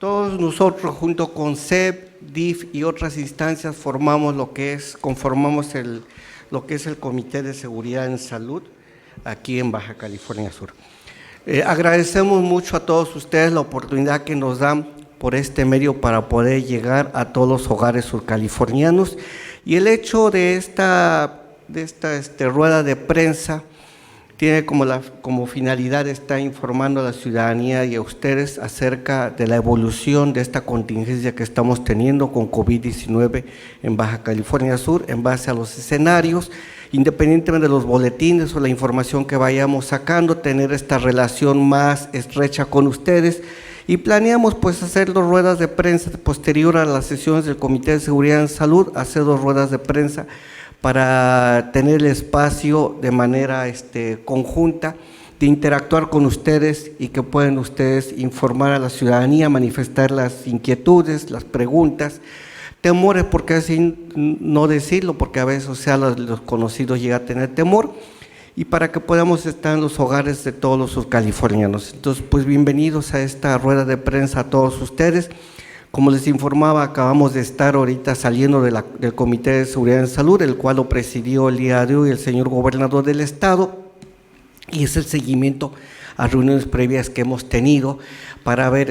Todos nosotros, junto con SEP, DIF y otras instancias, conformamos lo que es el Comité de Seguridad en Salud aquí en Baja California Sur. Agradecemos mucho a todos ustedes la oportunidad que nos dan por este medio para poder llegar a todos los hogares surcalifornianos, y el hecho de esta rueda de prensa tiene como finalidad estar informando a la ciudadanía y a ustedes acerca de la evolución de esta contingencia que estamos teniendo con COVID-19 en Baja California Sur, en base a los escenarios, independientemente de los boletines o la información que vayamos sacando, tener esta relación más estrecha con ustedes, y planeamos pues hacer 2 ruedas de prensa posterior a las sesiones del Comité de Seguridad en Salud, hacer 2 ruedas de prensa para tener el espacio de manera conjunta de interactuar con ustedes y que puedan ustedes informar a la ciudadanía, manifestar las inquietudes, las preguntas, temores, porque así no decirlo, porque a veces los conocidos llegan a tener temor, y para que podamos estar en los hogares de todos los surcalifornianos. Entonces, pues bienvenidos a esta rueda de prensa a todos ustedes. Como les informaba, acabamos de estar ahorita saliendo del Comité de Seguridad en Salud, el cual lo presidió el día de hoy el señor gobernador del estado, y es el seguimiento a reuniones previas que hemos tenido para ver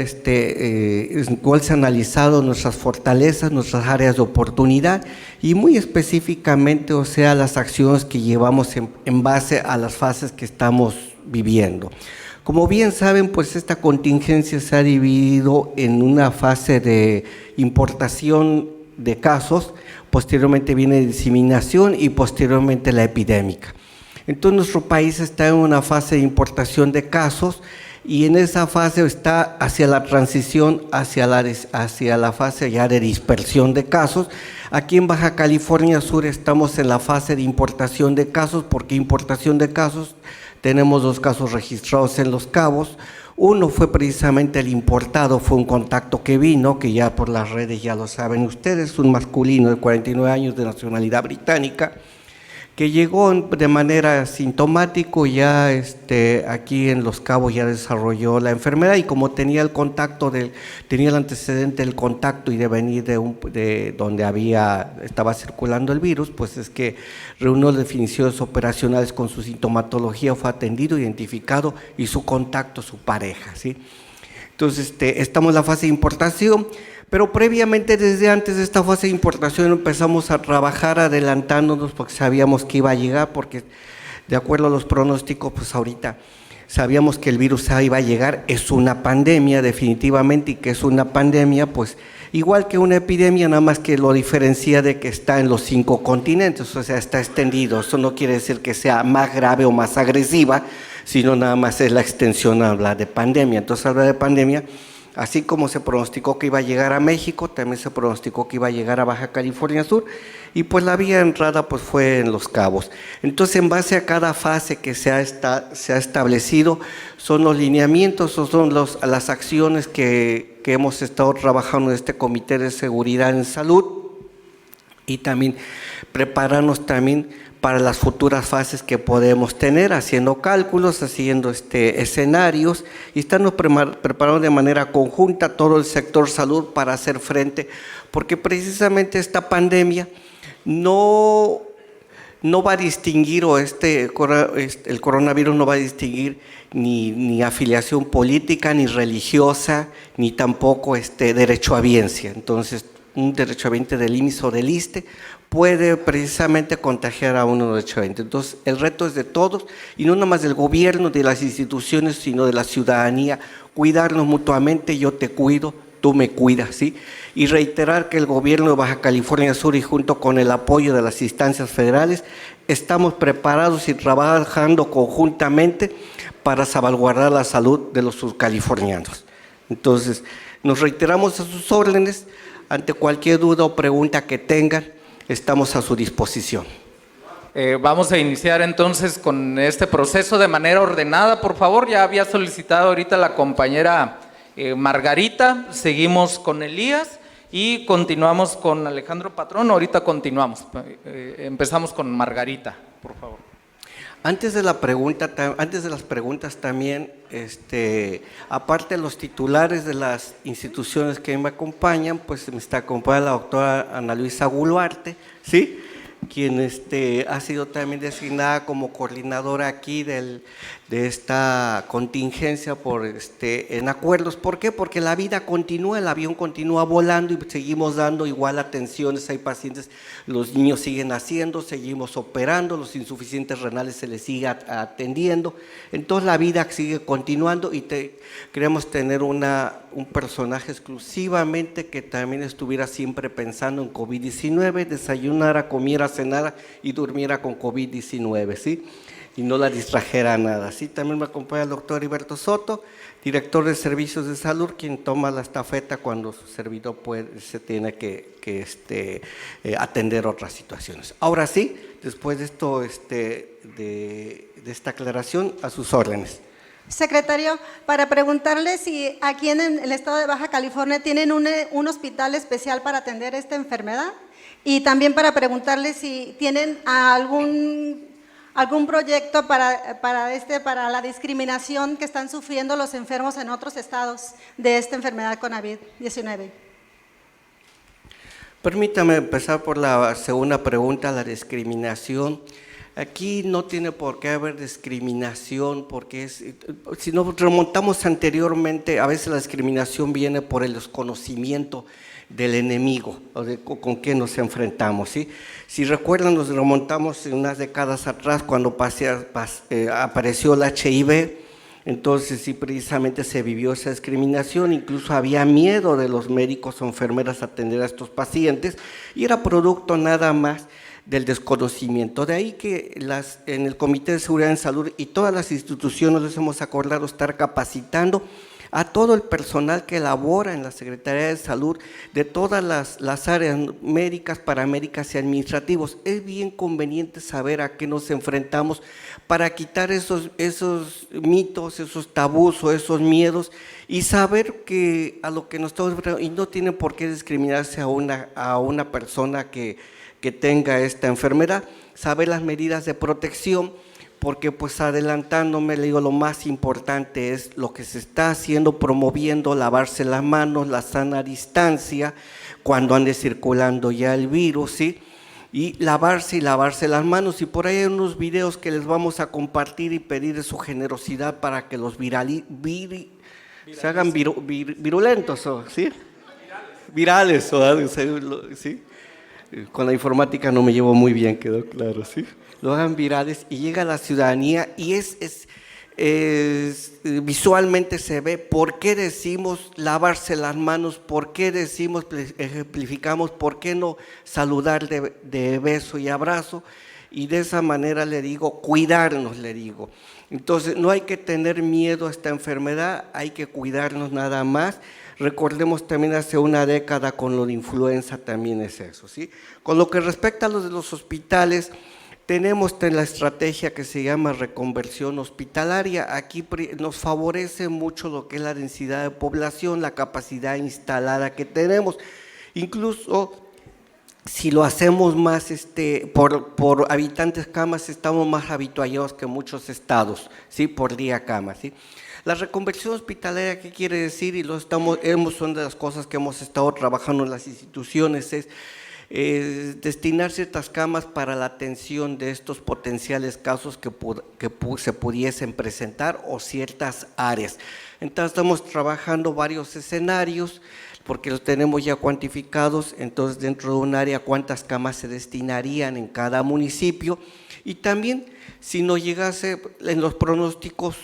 cuál se han analizado nuestras fortalezas, nuestras áreas de oportunidad, y muy específicamente, las acciones que llevamos en base a las fases que estamos viviendo. Como bien saben, pues esta contingencia se ha dividido en una fase de importación de casos, posteriormente viene diseminación y posteriormente la epidémica. Entonces nuestro país está en una fase de importación de casos, y en esa fase está hacia la transición hacia la fase ya de dispersión de casos. Aquí en Baja California Sur estamos en la fase de importación de casos. ¿Por qué importación de casos? Tenemos 2 casos registrados en Los Cabos. Uno fue precisamente el importado, fue un contacto que vino, que ya por las redes ya lo saben ustedes, un masculino de 49 años de nacionalidad británica, que llegó de manera asintomático, ya aquí en Los Cabos ya desarrolló la enfermedad, y como tenía el antecedente del contacto y de venir de donde estaba circulando el virus, pues es que reunió las definiciones operacionales con su sintomatología, fue atendido, identificado, y su contacto, su pareja, ¿sí? Entonces, estamos en la fase de importación. Pero previamente, desde antes de esta fase de importación, empezamos a trabajar adelantándonos porque sabíamos que iba a llegar, porque de acuerdo a los pronósticos, pues ahorita sabíamos que el virus iba a llegar. Es una pandemia definitivamente, y que es una pandemia pues igual que una epidemia, nada más que lo diferencia de que está en los 5 continentes, o sea, está extendido. Eso no quiere decir que sea más grave o más agresiva, sino nada más es la extensión a hablar de pandemia. Entonces, habla de pandemia. Así como se pronosticó que iba a llegar a México, también se pronosticó que iba a llegar a Baja California Sur, y pues la vía de entrada pues fue en Los Cabos. Entonces, en base a cada fase que se ha establecido, son los lineamientos, son las acciones que hemos estado trabajando en este Comité de Seguridad en Salud, y también prepararnos también para las futuras fases que podemos tener, haciendo cálculos, haciendo escenarios, y estamos preparando de manera conjunta todo el sector salud para hacer frente, porque precisamente esta pandemia no va a distinguir, el coronavirus no va a distinguir ni afiliación política, ni religiosa, ni tampoco derechohabiencia. Entonces, un derechohabiente del IMSS o del ISSSTE puede precisamente contagiar a uno derechohabiente. Entonces, el reto es de todos, y no nada más del gobierno, de las instituciones, sino de la ciudadanía, cuidarnos mutuamente. Yo te cuido, tú me cuidas, ¿sí? Y reiterar que el gobierno de Baja California Sur, y junto con el apoyo de las instancias federales, estamos preparados y trabajando conjuntamente para salvaguardar la salud de los surcalifornianos. Entonces, nos reiteramos a sus órdenes. Ante cualquier duda o pregunta que tengan, estamos a su disposición. Vamos a iniciar entonces con este proceso de manera ordenada, por favor. Ya había solicitado ahorita la compañera Margarita, seguimos con Elías y continuamos con Alejandro Patrón. Ahorita continuamos, empezamos con Margarita, por favor. Antes de las preguntas también, aparte de los titulares de las instituciones que me acompañan, pues me está acompañando la doctora Ana Luisa Guluarte, ¿sí? Quien ha sido también designada como coordinadora aquí de esta contingencia en acuerdos. ¿Por qué? Porque la vida continúa, el avión continúa volando y seguimos dando igual atenciones. Hay pacientes, los niños siguen naciendo, seguimos operando, los insuficientes renales se les sigue atendiendo. Entonces la vida sigue continuando y queremos tener un personaje exclusivamente que también estuviera siempre pensando en COVID-19, desayunara, comiera, cenara y durmiera con COVID-19, ¿sí? Y no la distrajera nada. Sí, también me acompaña el doctor Heriberto Soto, director de Servicios de Salud, quien toma la estafeta cuando su servidor se tiene que atender otras situaciones. Ahora sí, después de esto, de esta aclaración, a sus órdenes. Secretario, para preguntarle si aquí en el estado de Baja California tienen un hospital especial para atender esta enfermedad, y también para preguntarle si tienen algún proyecto para la discriminación que están sufriendo los enfermos en otros estados de esta enfermedad COVID-19. Permítame empezar por la segunda pregunta, la discriminación. Aquí no tiene por qué haber discriminación, porque si nos remontamos anteriormente, a veces la discriminación viene por el desconocimiento del enemigo o con quien nos enfrentamos, ¿sí? Si recuerdan, nos remontamos en unas décadas atrás cuando apareció el HIV. Entonces sí, precisamente se vivió esa discriminación, incluso había miedo de los médicos o enfermeras a atender a estos pacientes y era producto nada más del desconocimiento. De ahí que en el Comité de Seguridad en Salud y todas las instituciones les hemos acordado estar capacitando a todo el personal que labora en la Secretaría de Salud de todas las áreas médicas, paramédicas y administrativos. Es bien conveniente saber a qué nos enfrentamos para quitar esos mitos, esos tabús o esos miedos y saber que a lo que nos estamos enfrentando, y no tiene por qué discriminarse a una persona que tenga esta enfermedad, saber las medidas de protección, porque pues adelantándome, le digo, lo más importante es lo que se está haciendo, promoviendo lavarse las manos, la sana distancia, cuando ande circulando ya el virus, ¿sí? Y lavarse las manos, y por ahí hay unos videos que les vamos a compartir y pedir de su generosidad para que los se hagan virulentos, ¿sí? Virales, ¿sí? Con la informática no me llevo muy bien, quedó claro, ¿sí? Lo hagan virales y llega a la ciudadanía y visualmente se ve por qué decimos lavarse las manos, por qué decimos, ejemplificamos, por qué no saludar de beso y abrazo, y de esa manera le digo, cuidarnos, le digo. Entonces no hay que tener miedo a esta enfermedad, hay que cuidarnos nada más. Recordemos también hace una década con lo de influenza también es eso, ¿sí? Con lo que respecta a los de los hospitales, tenemos la estrategia que se llama reconversión hospitalaria. Aquí nos favorece mucho lo que es la densidad de población, la capacidad instalada que tenemos. Incluso si lo hacemos más por habitantes camas, estamos más habituados que muchos estados, ¿sí? Por día cama, ¿sí? La reconversión hospitalaria, ¿qué quiere decir? Y son de las cosas que hemos estado trabajando en las instituciones, es destinar ciertas camas para la atención de estos potenciales casos que se pudiesen presentar o ciertas áreas. Entonces estamos trabajando varios escenarios porque los tenemos ya cuantificados, entonces dentro de un área cuántas camas se destinarían en cada municipio, y también si no llegase en los pronósticos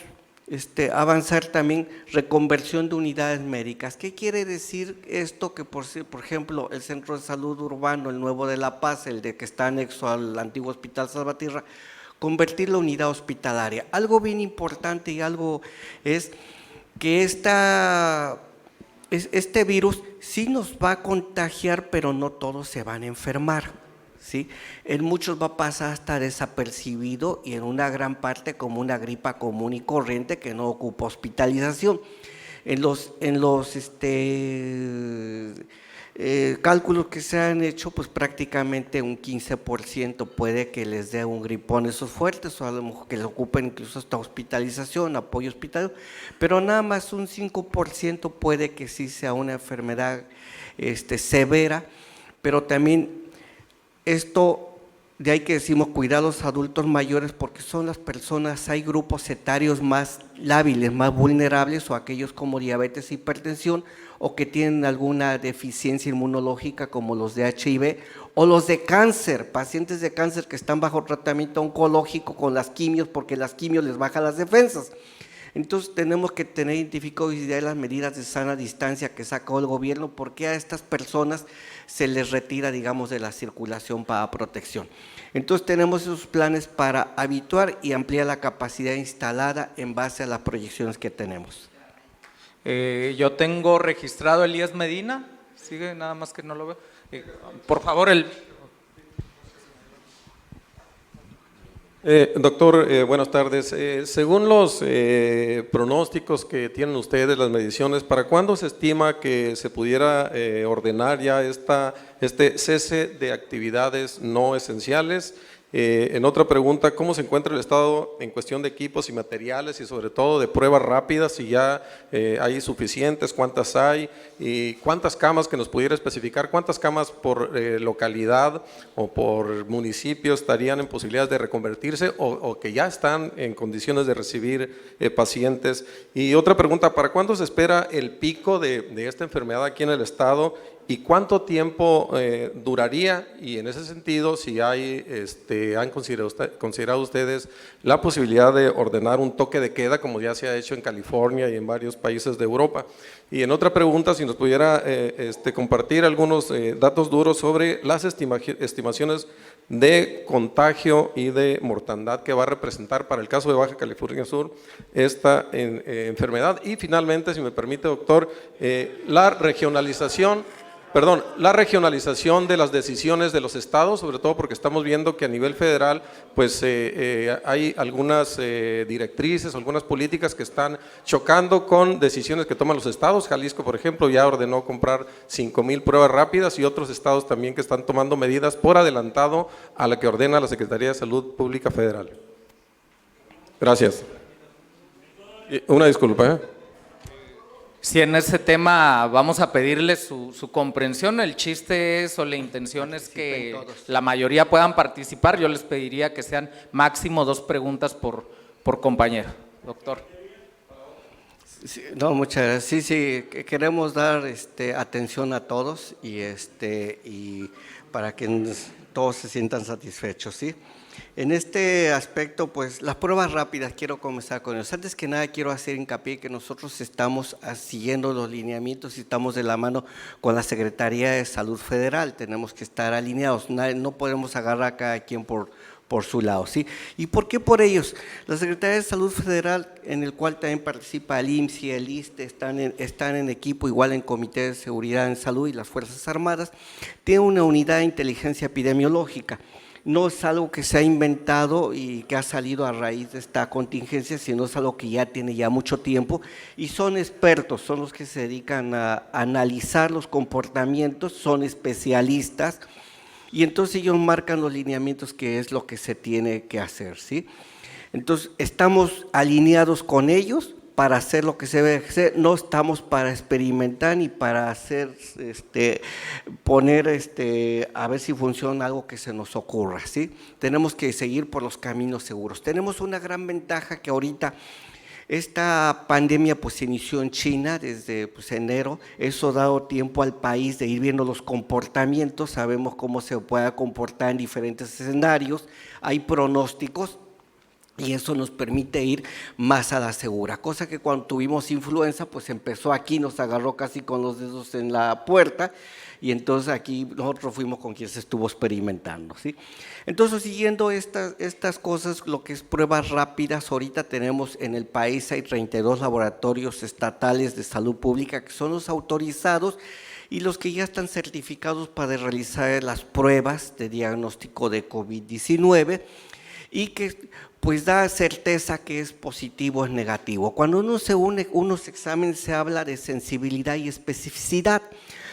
avanzar también reconversión de unidades médicas. ¿Qué quiere decir esto? Que por ejemplo el Centro de Salud Urbano, el nuevo de La Paz, el que está anexo al antiguo Hospital Salvatierra, convertir la unidad hospitalaria. Algo bien importante y algo es que este virus sí nos va a contagiar, pero no todos se van a enfermar, ¿sí? En muchos va a pasar hasta desapercibido y en una gran parte como una gripa común y corriente que no ocupa hospitalización. cálculos que se han hecho, pues prácticamente un 15% puede que les dé un gripón esos fuertes, o a lo mejor que les ocupen incluso hasta hospitalización, apoyo hospitalario, pero nada más un 5% puede que sí sea una enfermedad severa, pero también esto, de ahí que decimos cuidar a los adultos mayores, porque son las personas, hay grupos etarios más lábiles, más vulnerables, o aquellos como diabetes, hipertensión, o que tienen alguna deficiencia inmunológica como los de HIV, o los de cáncer, pacientes de cáncer que están bajo tratamiento oncológico con las quimios, porque las quimios les bajan las defensas. Entonces tenemos que tener identificado las medidas de sana distancia que sacó el gobierno, porque a estas personas se les retira, digamos, de la circulación para protección. Entonces tenemos esos planes para habituar y ampliar la capacidad instalada en base a las proyecciones que tenemos. Yo tengo registrado a Elías Medina, sigue, nada más que no lo veo. Por favor, Doctor, buenas tardes. Según los pronósticos que tienen ustedes, las mediciones, ¿para cuándo se estima que se pudiera ordenar ya este cese de actividades no esenciales? En otra pregunta, ¿cómo se encuentra el estado en cuestión de equipos y materiales y sobre todo de pruebas rápidas? Si ya hay suficientes, ¿cuántas hay? ¿Y cuántas camas, que nos pudiera especificar, cuántas camas por localidad o por municipio estarían en posibilidades de reconvertirse o que ya están en condiciones de recibir pacientes? Y otra pregunta, ¿para cuándo se espera el pico de esta enfermedad aquí en el estado? ¿Y cuánto tiempo duraría? Y en ese sentido, si hay, han considerado ustedes la posibilidad de ordenar un toque de queda, como ya se ha hecho en California y en varios países de Europa. Y en otra pregunta, si nos pudiera compartir algunos datos duros sobre las estimaciones de contagio y de mortandad que va a representar para el caso de Baja California Sur esta enfermedad. Y finalmente, si me permite, doctor, la regionalización de las decisiones de los estados, sobre todo porque estamos viendo que a nivel federal pues hay algunas directrices, algunas políticas que están chocando con decisiones que toman los estados. Jalisco, por ejemplo, ya ordenó comprar 5,000 pruebas rápidas y otros estados también que están tomando medidas por adelantado a la que ordena la Secretaría de Salud Pública Federal. Gracias. Una disculpa, Si en ese tema vamos a pedirle su comprensión, el chiste es o la intención es que la mayoría puedan participar. Yo les pediría que sean máximo 2 preguntas por compañero. Doctor. Sí, no, muchas gracias. Sí, queremos dar atención a todos y para que todos se sientan satisfechos, ¿sí? En este aspecto, pues las pruebas rápidas, quiero comenzar con ellos. Antes que nada quiero hacer hincapié que nosotros estamos siguiendo los lineamientos y estamos de la mano con la Secretaría de Salud Federal, tenemos que estar alineados, no podemos agarrar a cada quien por su lado, ¿sí? ¿Y por qué por ellos? La Secretaría de Salud Federal, en el cual también participa el IMSS y el ISSSTE, están en equipo, igual en Comité de Seguridad en Salud y las Fuerzas Armadas, tiene una unidad de inteligencia epidemiológica. No es algo que se ha inventado y que ha salido a raíz de esta contingencia, sino es algo que ya tiene ya mucho tiempo y son expertos, son los que se dedican a analizar los comportamientos, son especialistas y entonces ellos marcan los lineamientos que es lo que se tiene que hacer, ¿sí? Entonces estamos alineados con ellos para hacer lo que se debe hacer, no estamos para experimentar ni para hacer, poner, a ver si funciona algo que se nos ocurra, ¿sí? Tenemos que seguir por los caminos seguros. Tenemos una gran ventaja que ahorita esta pandemia pues se inició en China desde enero, eso ha dado tiempo al país de ir viendo los comportamientos, sabemos cómo se puede comportar en diferentes escenarios, hay pronósticos, y eso nos permite ir más a la segura, cosa que cuando tuvimos influenza, pues empezó aquí, nos agarró casi con los dedos en la puerta, y entonces aquí nosotros fuimos con quien se estuvo experimentando, ¿sí? Entonces, siguiendo estas cosas, lo que es pruebas rápidas, ahorita tenemos en el país, hay 32 laboratorios estatales de salud pública que son los autorizados y los que ya están certificados para realizar las pruebas de diagnóstico de COVID-19 y que pues da certeza que es positivo o es negativo. Cuando uno se une unos exámenes se habla de sensibilidad y especificidad.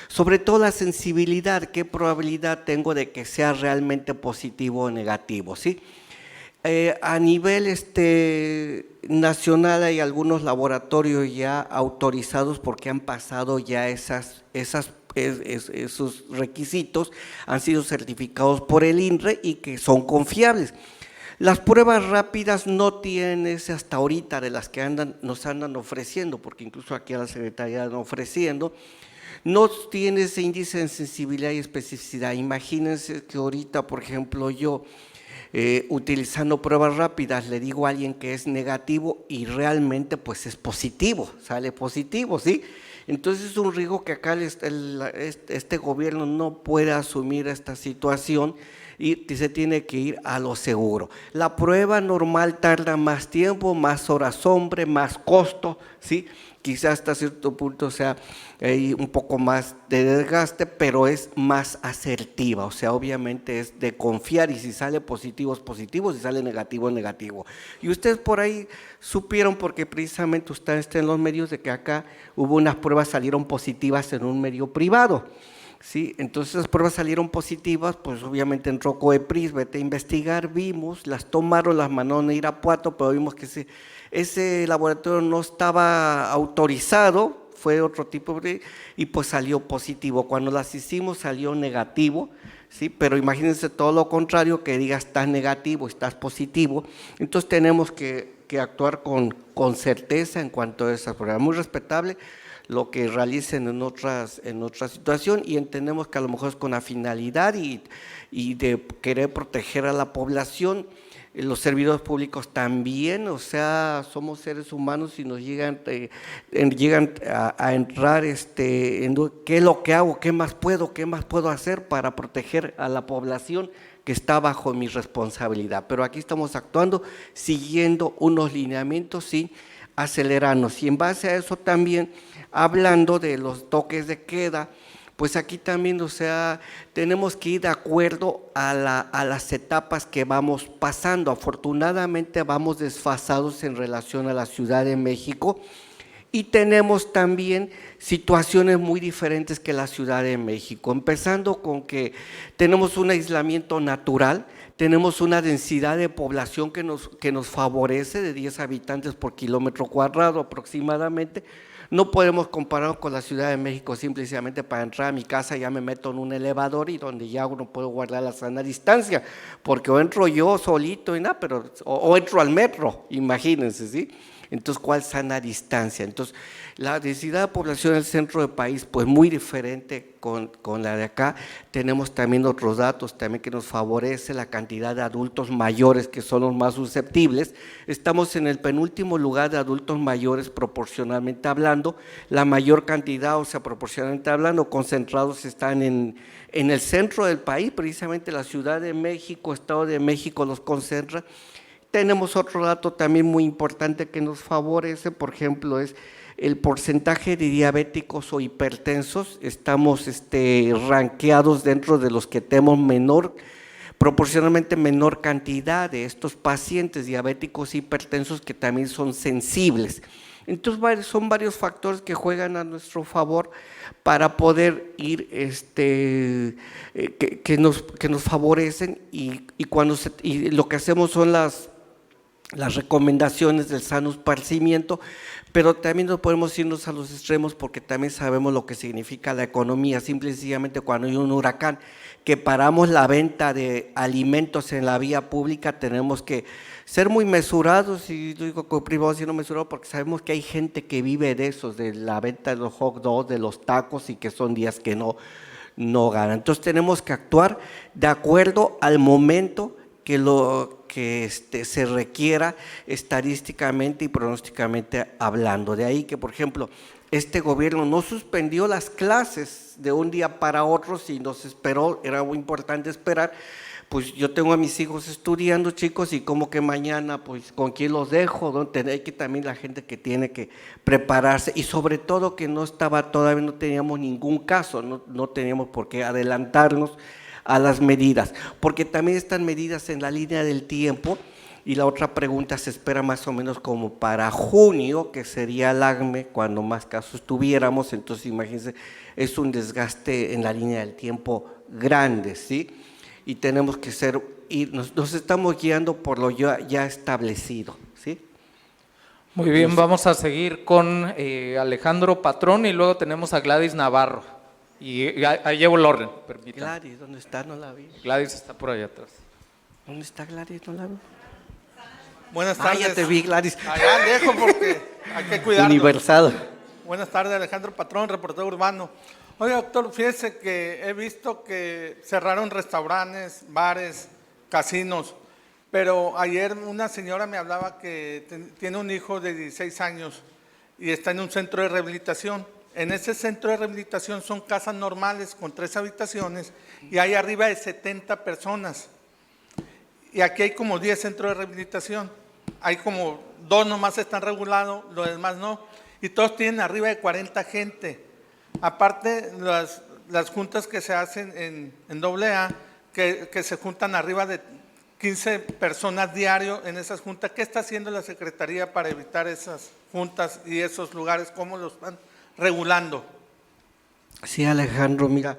Sobre todo la sensibilidad, qué probabilidad tengo de que sea realmente positivo o negativo, ¿sí? A nivel nacional hay algunos laboratorios ya autorizados porque han pasado ya esos requisitos, han sido certificados por el INRE y que son confiables. Las pruebas rápidas no tienen ese hasta ahorita de las que nos andan ofreciendo, porque incluso aquí a la Secretaría están ofreciendo, no tiene ese índice de sensibilidad y especificidad. Imagínense que ahorita, por ejemplo, yo utilizando pruebas rápidas le digo a alguien que es negativo y realmente pues es positivo, sale positivo, ¿sí? Entonces es un riesgo que acá este gobierno no puede asumir esta situación y se tiene que ir a lo seguro. La prueba normal tarda más tiempo, más horas hombre, más costo, ¿sí? Quizás hasta cierto punto sea un poco más de desgaste, pero es más asertiva, o sea, obviamente es de confiar y si sale positivo es positivo, si sale negativo es negativo. Y ustedes por ahí supieron, porque precisamente ustedes están en los medios, de que acá hubo unas pruebas, salieron positivas en un medio privado. Sí, entonces las pruebas salieron positivas, pues obviamente entró COEPRIS, vete a investigar, vimos, las tomaron, las mandaron a Irapuato, pero vimos que ese laboratorio no estaba autorizado, fue otro tipo y pues salió positivo. Cuando las hicimos salió negativo, ¿sí? Pero imagínense todo lo contrario, que digas estás negativo, estás positivo, entonces tenemos que actuar con certeza en cuanto a esa prueba. Muy respetable lo que realicen en otra situación y entendemos que a lo mejor es con la finalidad y de querer proteger a la población. Los servidores públicos también, o sea, somos seres humanos y nos llegan a entrar en qué es lo que hago, qué más puedo hacer para proteger a la población que está bajo mi responsabilidad. Pero aquí estamos actuando siguiendo unos lineamientos sin acelerarnos y en base a eso también hablando de los toques de queda, pues aquí también, o sea, tenemos que ir de acuerdo a las etapas que vamos pasando. Afortunadamente vamos desfasados en relación a la Ciudad de México y tenemos también situaciones muy diferentes que la Ciudad de México, empezando con que tenemos un aislamiento natural, tenemos una densidad de población que nos favorece de 10 habitantes por kilómetro cuadrado aproximadamente. No podemos compararnos con la Ciudad de México, simplemente para entrar a mi casa ya me meto en un elevador y donde ya no puedo guardar la sana distancia, porque o entro yo solito y nada, o entro al metro, imagínense, ¿sí? Entonces, ¿cuál sana distancia? Entonces, la densidad de población del centro del país, pues muy diferente con la de acá. Tenemos también otros datos también que nos favorece la cantidad de adultos mayores que son los más susceptibles. Estamos en el penúltimo lugar de adultos mayores proporcionalmente hablando. La mayor cantidad, o sea, proporcionalmente hablando, concentrados están en el centro del país, precisamente la Ciudad de México, Estado de México los concentra. Tenemos otro dato también muy importante que nos favorece, por ejemplo, es el porcentaje de diabéticos o hipertensos. Estamos rankeados dentro de los que tenemos proporcionalmente menor cantidad de estos pacientes diabéticos e hipertensos que también son sensibles. Entonces son varios factores que juegan a nuestro favor para poder ir, que nos favorecen y lo que hacemos son las recomendaciones del sano esparcimiento, pero también no podemos irnos a los extremos porque también sabemos lo que significa la economía. Simple y sencillamente cuando hay un huracán que paramos la venta de alimentos en la vía pública, tenemos que ser muy mesurados, y digo con privado siendo mesurado porque sabemos que hay gente que vive de esos, de la venta de los hot dogs, de los tacos, y que son días que no ganan. Entonces tenemos que actuar de acuerdo al momento que se requiera estadísticamente y pronósticamente hablando. De ahí que, por ejemplo, este gobierno no suspendió las clases de un día para otro, si nos esperó, era muy importante esperar. Pues yo tengo a mis hijos estudiando, chicos, y como que mañana, pues, ¿con quién los dejo? Hay que también la gente que tiene que prepararse, y sobre todo que todavía no teníamos ningún caso, no teníamos por qué adelantarnos a las medidas, porque también están medidas en la línea del tiempo Y la otra pregunta, se espera más o menos como para junio, que sería el ACME, cuando más casos tuviéramos. Entonces, imagínense, es un desgaste en la línea del tiempo grande, ¿sí? Y tenemos que nos estamos guiando por lo ya establecido, ¿sí? Muy bien, vamos a seguir con Alejandro Patrón y luego tenemos a Gladys Navarro. Y ahí llevo el orden, permítanme. Gladys, ¿dónde está? No la vi. Gladys está por allá atrás. ¿Dónde está Gladys? No la vi. Buenas tardes. Ya te vi, Gladys. Allá lejos porque hay que cuidarnos. Universal. Buenas tardes, Alejandro Patrón, reportero urbano. Oiga, doctor, fíjese que he visto que cerraron restaurantes, bares, casinos, pero ayer una señora me hablaba que tiene un hijo de 16 años y está en un centro de rehabilitación. En ese centro de rehabilitación son casas normales con 3 habitaciones y hay arriba de 70 personas. Y aquí hay como 10 centros de rehabilitación. Hay como 2 nomás están regulados, los demás no. Y todos tienen arriba de 40 gente. Aparte, las juntas que se hacen en AA, que se juntan arriba de 15 personas diario en esas juntas. ¿Qué está haciendo la Secretaría para evitar esas juntas y esos lugares? ¿Cómo los están regulando? Sí, Alejandro, mira,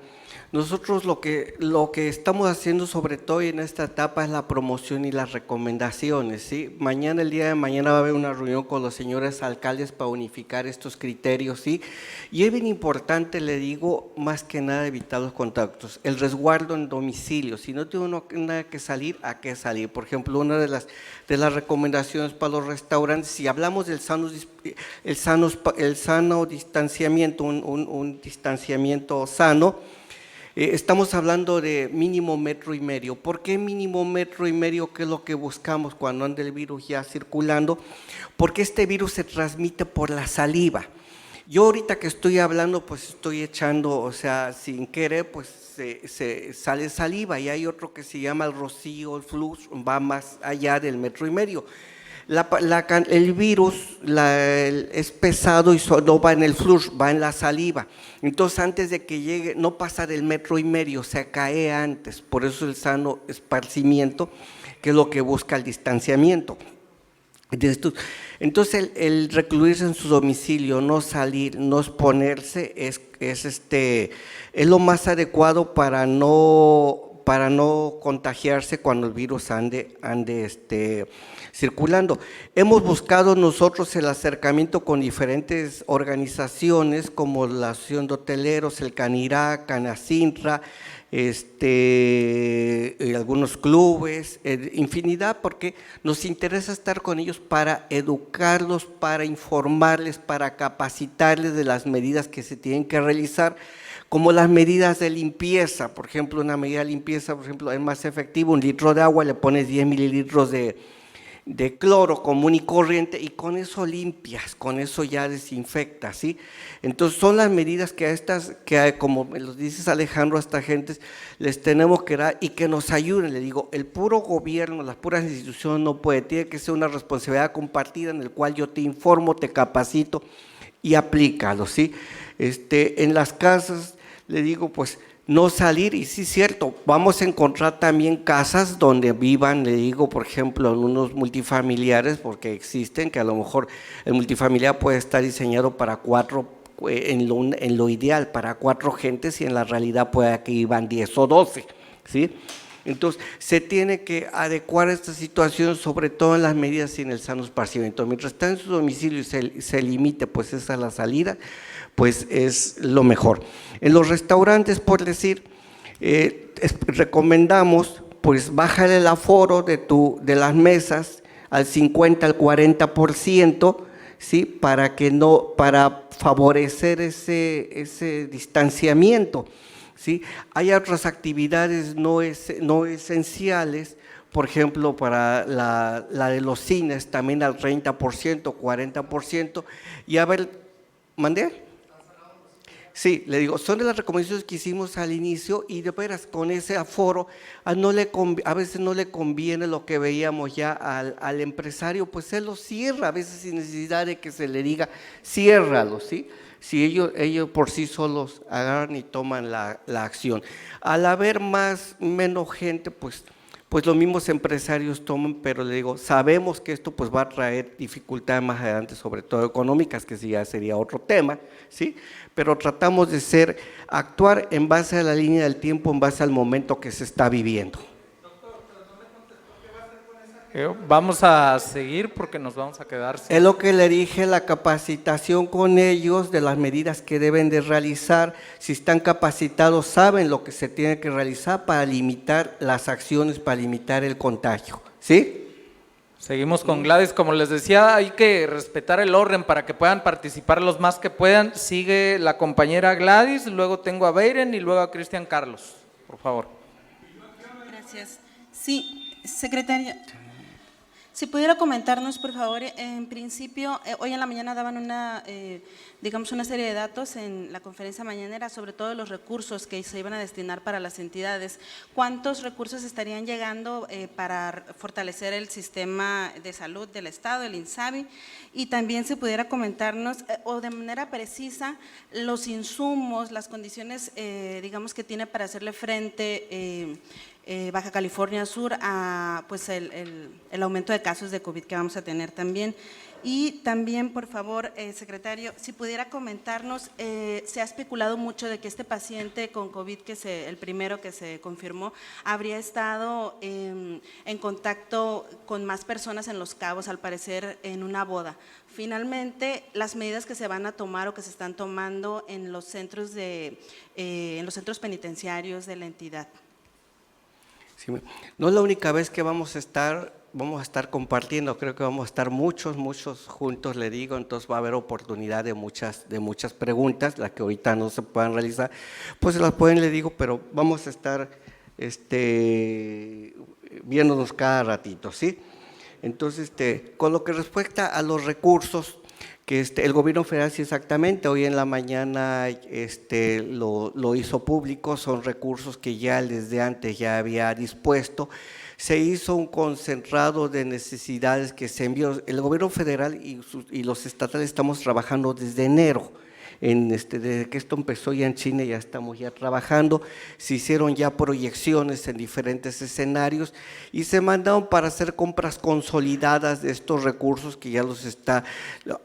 nosotros lo que estamos haciendo sobre todo en esta etapa es la promoción y las recomendaciones, ¿sí? El día de mañana va a haber una reunión con los señores alcaldes para unificar estos criterios, ¿sí? Y es bien importante, le digo, más que nada evitar los contactos, el resguardo en domicilio. Si no tiene uno nada que salir, ¿a qué salir? Por ejemplo, una de las recomendaciones para los restaurantes, si hablamos del sano distanciamiento, un distanciamiento sano, estamos hablando de mínimo 1,5 metros. ¿Por qué mínimo 1,5 metros? ¿Qué es lo que buscamos cuando anda el virus ya circulando? Porque este virus se transmite por la saliva. Yo ahorita que estoy hablando, pues estoy echando, o sea, sin querer, pues se sale saliva, y hay otro que se llama el rocío, el flux, va más allá del 1,5 metros. El virus es pesado y no va en el flush, va en la saliva. Entonces, antes de que llegue, no pasa del 1,5 metros, se cae antes. Por eso el sano esparcimiento, que es lo que busca el distanciamiento. Entonces, el recluirse en su domicilio, no salir, no exponerse, es lo más adecuado para no contagiarse cuando el virus ande circulando. Hemos buscado nosotros el acercamiento con diferentes organizaciones como la Asociación de Hoteleros, el Canirá, Canacintra, algunos clubes, infinidad, porque nos interesa estar con ellos para educarlos, para informarles, para capacitarles de las medidas que se tienen que realizar, como las medidas de limpieza. Por ejemplo, una medida de limpieza, por ejemplo, es más efectivo, 1 litro de agua, le pones 10 mililitros de cloro común y corriente, y con eso limpias, con eso ya desinfectas, ¿sí? Entonces son las medidas que como me lo dices, Alejandro, a esta gente les tenemos que dar y que nos ayuden. Le digo, el puro gobierno, las puras instituciones no puede, tiene que ser una responsabilidad compartida en el cual yo te informo, te capacito y aplícalo, ¿sí? En las casas, le digo, pues no salir, y sí es cierto, vamos a encontrar también casas donde vivan, le digo, por ejemplo, en unos multifamiliares, porque existen, que a lo mejor el multifamiliar puede estar diseñado para 4, en lo ideal, para 4 gentes, y en la realidad puede que iban 10 o 12, ¿sí? Entonces, se tiene que adecuar a esta situación, sobre todo en las medidas y en el sano esparcimiento. Mientras está en su domicilio y se limite, pues esa es la salida, pues es lo mejor. En los restaurantes, por decir, recomendamos, pues bajar el aforo de las mesas al 50, al 40%, ¿sí? Para favorecer ese distanciamiento, ¿sí? Hay otras actividades no esenciales, por ejemplo, para la de los cines, también al 30%, 40%, y a ver, ¿mandé? Sí, le digo, son de las recomendaciones que hicimos al inicio, y de veras, con ese aforo, a veces no le conviene lo que veíamos ya al empresario, pues él lo cierra, a veces sin necesidad de que se le diga, ciérralo, ¿sí? Si ellos por sí solos agarran y toman la acción. Al haber menos gente, pues pues los mismos empresarios toman, pero le digo, sabemos que esto pues va a traer dificultades más adelante, sobre todo económicas, que sí ya sería otro tema, ¿sí? Pero tratamos de actuar en base a la línea del tiempo, en base al momento que se está viviendo. Vamos a seguir porque nos vamos a quedar sin... Es lo que le dije, la capacitación con ellos de las medidas que deben de realizar. Si están capacitados, saben lo que se tiene que realizar para limitar las acciones, para limitar el contagio, ¿sí? Seguimos con Gladys. Como les decía, hay que respetar el orden para que puedan participar los más que puedan. Sigue la compañera Gladys, luego tengo a Beiren y luego a Cristian Carlos, por favor. Gracias. Sí, secretaria, si pudiera comentarnos, por favor, en principio, hoy en la mañana daban una serie de datos en la conferencia mañanera sobre todo los recursos que se iban a destinar para las entidades. ¿Cuántos recursos estarían llegando para fortalecer el sistema de salud del Estado, el INSABI? Y también si pudiera comentarnos, o de manera precisa, los insumos, las condiciones, que tiene para hacerle frente Baja California Sur a pues el aumento de casos de COVID que vamos a tener también. Y también, por favor, secretario, si pudiera comentarnos, se ha especulado mucho de que este paciente con COVID, el primero que se confirmó, habría estado en contacto con más personas en Los Cabos, al parecer en una boda. Finalmente, las medidas que se van a tomar o que se están tomando en los centros penitenciarios de la entidad. Sí, no es la única vez que vamos a estar compartiendo, creo que vamos a estar muchos juntos, le digo, entonces va a haber oportunidad de muchas preguntas, las que ahorita no se puedan realizar, pues se las pueden, le digo, pero vamos a estar viéndonos cada ratito, ¿sí? Entonces, con lo que respecta a los recursos, que el gobierno federal sí exactamente, hoy en la mañana lo hizo público, son recursos que ya desde antes ya había dispuesto, se hizo un concentrado de necesidades que se envió, el gobierno federal y los estatales estamos trabajando desde enero, desde que esto empezó ya en China ya estamos ya trabajando, se hicieron ya proyecciones en diferentes escenarios y se mandaron para hacer compras consolidadas de estos recursos que ya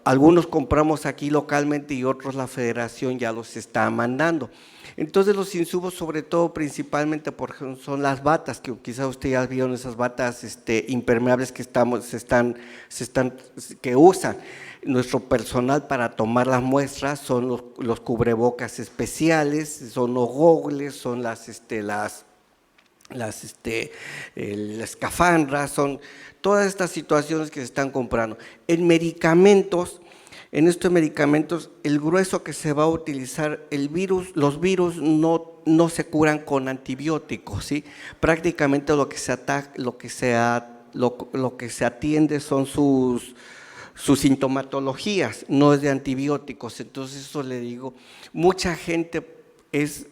algunos compramos aquí localmente y otros la federación ya los está mandando. Entonces los insumos, sobre todo principalmente por ejemplo, son las batas, que quizás usted ya vieron esas batas impermeables que usan nuestro personal para tomar las muestras, son los cubrebocas especiales, son los gogles, son las escafandras, son todas estas situaciones que se están comprando. En estos medicamentos, el grueso que se va a utilizar, los virus no se curan con antibióticos, ¿sí? Prácticamente lo que se atiende son sus sintomatologías, no es de antibióticos. Entonces eso le digo, mucha gente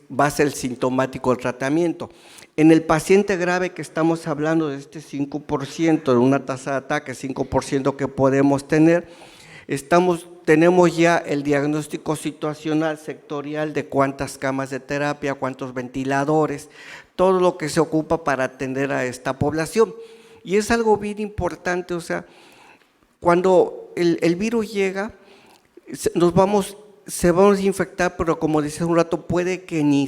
va a ser sintomático el tratamiento. En el paciente grave que estamos hablando de 5%, de una tasa de ataque, 5% que podemos tener, tenemos ya el diagnóstico situacional sectorial de cuántas camas de terapia, cuántos ventiladores, todo lo que se ocupa para atender a esta población. Y es algo bien importante, o sea, cuando el virus llega, se vamos a infectar, pero como decía un rato, puede que ni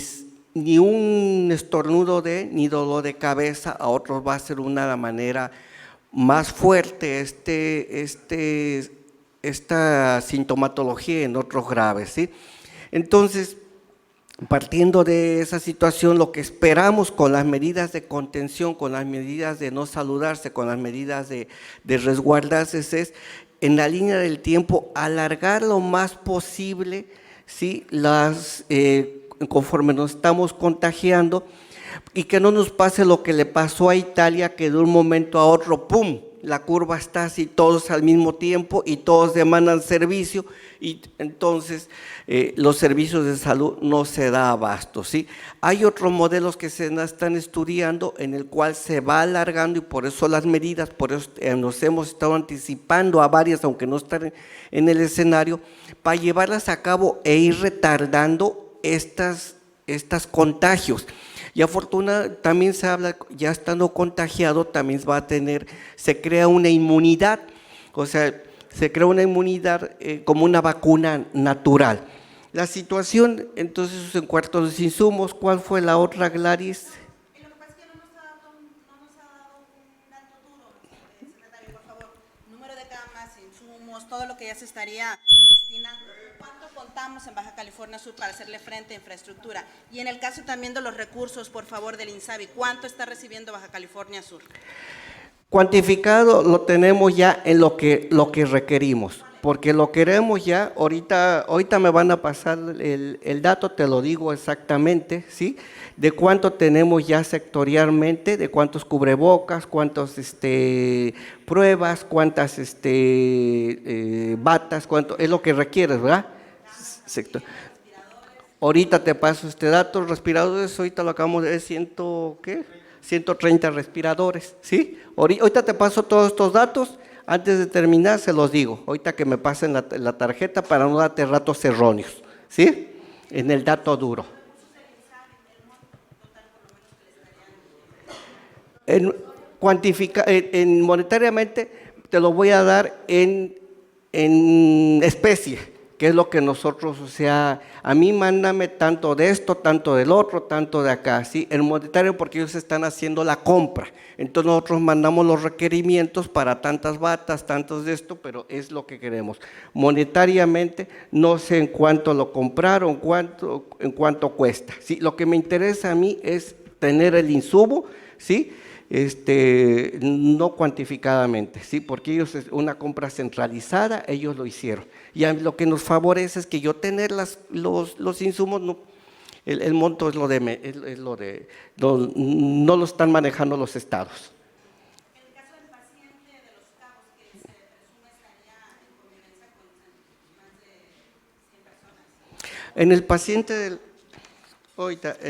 un estornudo ni dolor de cabeza, a otros va a ser una manera más fuerte esta sintomatología, en otros graves, ¿sí? Entonces, partiendo de esa situación, lo que esperamos con las medidas de contención, con las medidas de no saludarse, con las medidas de resguardarse, es en la línea del tiempo alargar lo más posible, ¿sí? Conforme nos estamos contagiando, y que no nos pase lo que le pasó a Italia, que de un momento a otro, ¡pum!, la curva está así, todos al mismo tiempo y todos demandan servicio y entonces los servicios de salud no se da abasto, ¿sí? Hay otros modelos que se están estudiando en el cual se va alargando y por eso las medidas, por eso nos hemos estado anticipando a varias, aunque no están en el escenario, para llevarlas a cabo e ir retardando estos contagios. Y afortunadamente también se habla, ya estando contagiado, también va a tener, se crea una inmunidad, o sea, se crea una inmunidad como una vacuna natural. La situación, entonces, en cuanto a los insumos, ¿cuál fue la otra, Gladys? Lo que pasa es que no nos ha dado un dato duro, secretario, por favor. Número de camas, insumos, todo lo que ya se estaría destinando. ¿Cuánto contamos en Baja California Sur para hacerle frente a infraestructura? Y en el caso también de los recursos, por favor, del INSABI, ¿cuánto está recibiendo Baja California Sur? Cuantificado lo tenemos ya en lo que requerimos, porque lo queremos ya, ahorita me van a pasar el dato, te lo digo exactamente, ¿sí? De cuánto tenemos ya sectorialmente, de cuántos cubrebocas, cuántas pruebas, cuántas batas, cuánto es lo que requieres, ¿verdad? Ahorita te paso este dato, respiradores, ahorita lo acabamos de ver, 130 respiradores, ¿sí? Ahorita te paso todos estos datos, antes de terminar se los digo, ahorita que me pasen la tarjeta para no darte ratos erróneos, ¿sí? En el dato duro. Monetariamente te lo voy a dar en especie, que es lo que nosotros, o sea, a mí mándame tanto de esto, tanto del otro, tanto de acá, ¿sí? En monetario porque ellos están haciendo la compra, entonces nosotros mandamos los requerimientos para tantas batas, tantos de esto, pero es lo que queremos. Monetariamente no sé en cuánto lo compraron, en cuánto cuesta, ¿sí? Lo que me interesa a mí es tener el insumo, ¿sí? No cuantificadamente, ¿sí? Porque ellos es una compra centralizada, ellos lo hicieron. Y a mí lo que nos favorece es que yo tener los insumos, no, el monto es no lo están manejando los estados. En el caso del paciente de Los Cabos, que se presume estaría en convivencia con más de 100 personas. En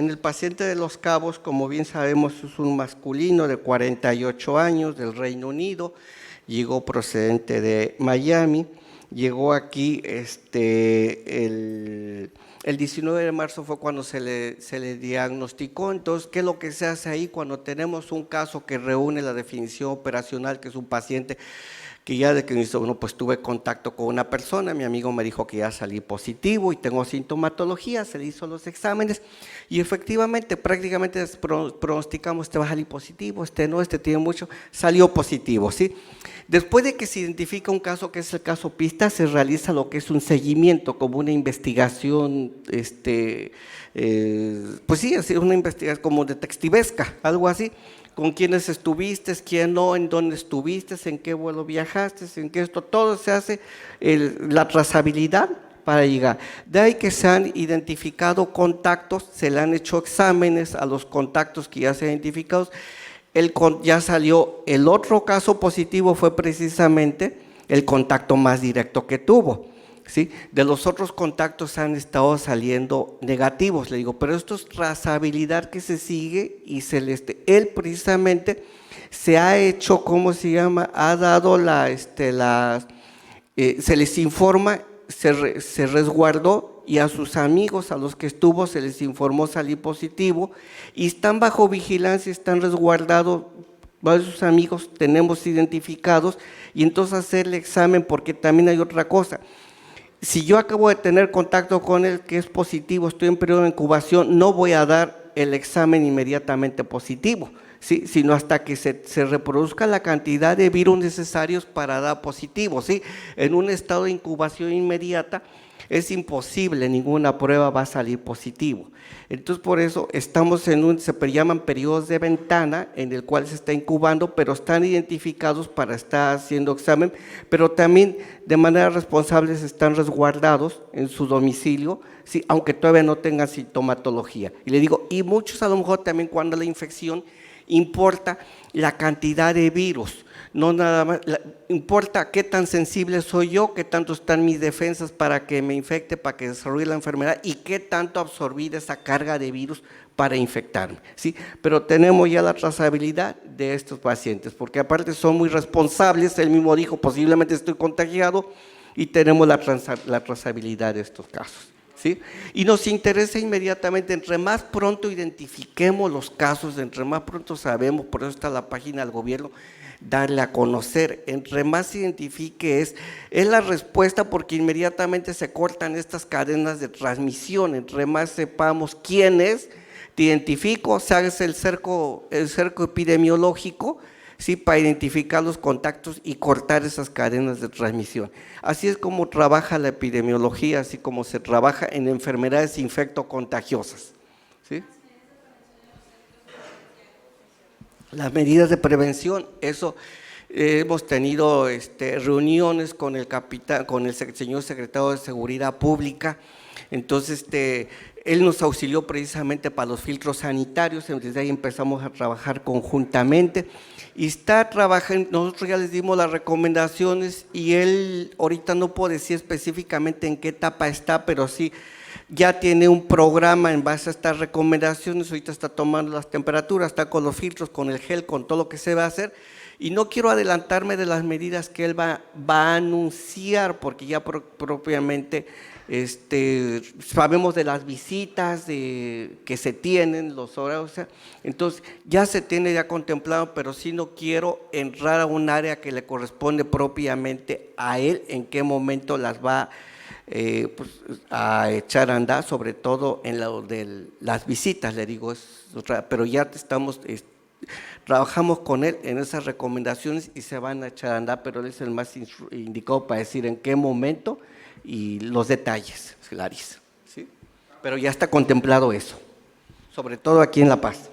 el paciente de Los Cabos, como bien sabemos, es un masculino de 48 años del Reino Unido, llegó procedente de Miami, llegó aquí el 19 de marzo fue cuando se le diagnosticó. Entonces, ¿qué es lo que se hace ahí cuando tenemos un caso que reúne la definición operacional, que es un paciente que ya de que pues tuve contacto con una persona, mi amigo me dijo que ya salí positivo y tengo sintomatología, se le hizo los exámenes y efectivamente prácticamente pronosticamos, va a salir positivo, no, tiene mucho, salió positivo, ¿sí? Después de que se identifica un caso que es el caso pista, se realiza lo que es un seguimiento, como una investigación, pues sí, una investigación como detectivesca, algo así. Con quiénes estuviste, quién no, en dónde estuviste, en qué vuelo viajaste, en qué todo se hace, la trazabilidad para llegar. De ahí que se han identificado contactos, se le han hecho exámenes a los contactos que ya se han identificado, ya salió, el otro caso positivo fue precisamente el contacto más directo que tuvo. ¿Sí? De los otros contactos han estado saliendo negativos, le digo, pero esto es trazabilidad que se sigue y él precisamente se ha hecho, ¿cómo se llama? Ha dado se les informa, se resguardó y a sus amigos, a los que estuvo, se les informó salir positivo y están bajo vigilancia, están resguardados, varios de sus amigos tenemos identificados y entonces hacer el examen porque también hay otra cosa. Si yo acabo de tener contacto con él que es positivo, estoy en periodo de incubación, no voy a dar el examen inmediatamente positivo, ¿sí? Sino hasta que se reproduzca la cantidad de virus necesarios para dar positivo, ¿sí? En un estado de incubación inmediata es imposible, ninguna prueba va a salir positivo. Entonces, por eso estamos se llaman periodos de ventana en el cual se está incubando, pero están identificados para estar haciendo examen, pero también de manera responsable están resguardados en su domicilio, ¿sí? Aunque todavía no tengan sintomatología. Y le digo, y muchos a lo mejor también cuando la infección importa la cantidad de virus, no nada más, importa qué tan sensible soy yo, qué tanto están mis defensas para que me infecte, para que desarrolle la enfermedad y qué tanto absorbí de esa carga de virus para infectarme, ¿sí? Pero tenemos ya la trazabilidad de estos pacientes, porque aparte son muy responsables, él mismo dijo, posiblemente estoy contagiado y tenemos la trazabilidad de estos casos, ¿sí? Y nos interesa inmediatamente, entre más pronto identifiquemos los casos, entre más pronto sabemos, por eso está la página del gobierno, darle a conocer, entre más se identifique es la respuesta, porque inmediatamente se cortan estas cadenas de transmisión, entre más sepamos quién es, te identifico, se hace el cerco epidemiológico, ¿sí? Para identificar los contactos y cortar esas cadenas de transmisión. Así es como trabaja la epidemiología, así como se trabaja en enfermedades infectocontagiosas, ¿sí? Las medidas de prevención, eso hemos tenido reuniones con el señor secretario de Seguridad Pública, entonces él nos auxilió precisamente para los filtros sanitarios, desde ahí empezamos a trabajar conjuntamente y está trabajando, nosotros ya les dimos las recomendaciones y él ahorita no puedo decir específicamente en qué etapa está, pero sí ya tiene un programa en base a estas recomendaciones, ahorita está tomando las temperaturas, está con los filtros, con el gel, con todo lo que se va a hacer y no quiero adelantarme de las medidas que él va a anunciar porque ya propiamente sabemos de las visitas que se tienen, los horarios, entonces ya se tiene ya contemplado, pero sí no quiero entrar a un área que le corresponde propiamente a él, en qué momento las va a echar a andar, sobre todo en lo de las visitas, le digo, pero ya trabajamos con él en esas recomendaciones y se van a echar a andar, pero él es el más indicado para decir en qué momento y los detalles, Larisa, ¿sí? Pero ya está contemplado eso, sobre todo aquí en La Paz.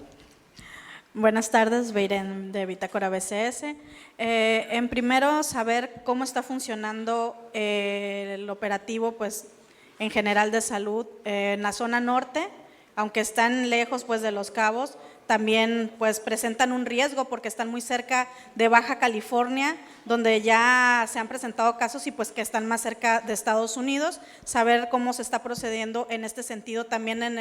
Buenas tardes, Beiren de Bitácora BCS. En primero, saber cómo está funcionando el operativo, pues, en general de salud en la zona norte, aunque están lejos, pues, de Los Cabos, también, pues, presentan un riesgo porque están muy cerca de Baja California, donde ya se han presentado casos y pues que están más cerca de Estados Unidos, saber cómo se está procediendo en este sentido también en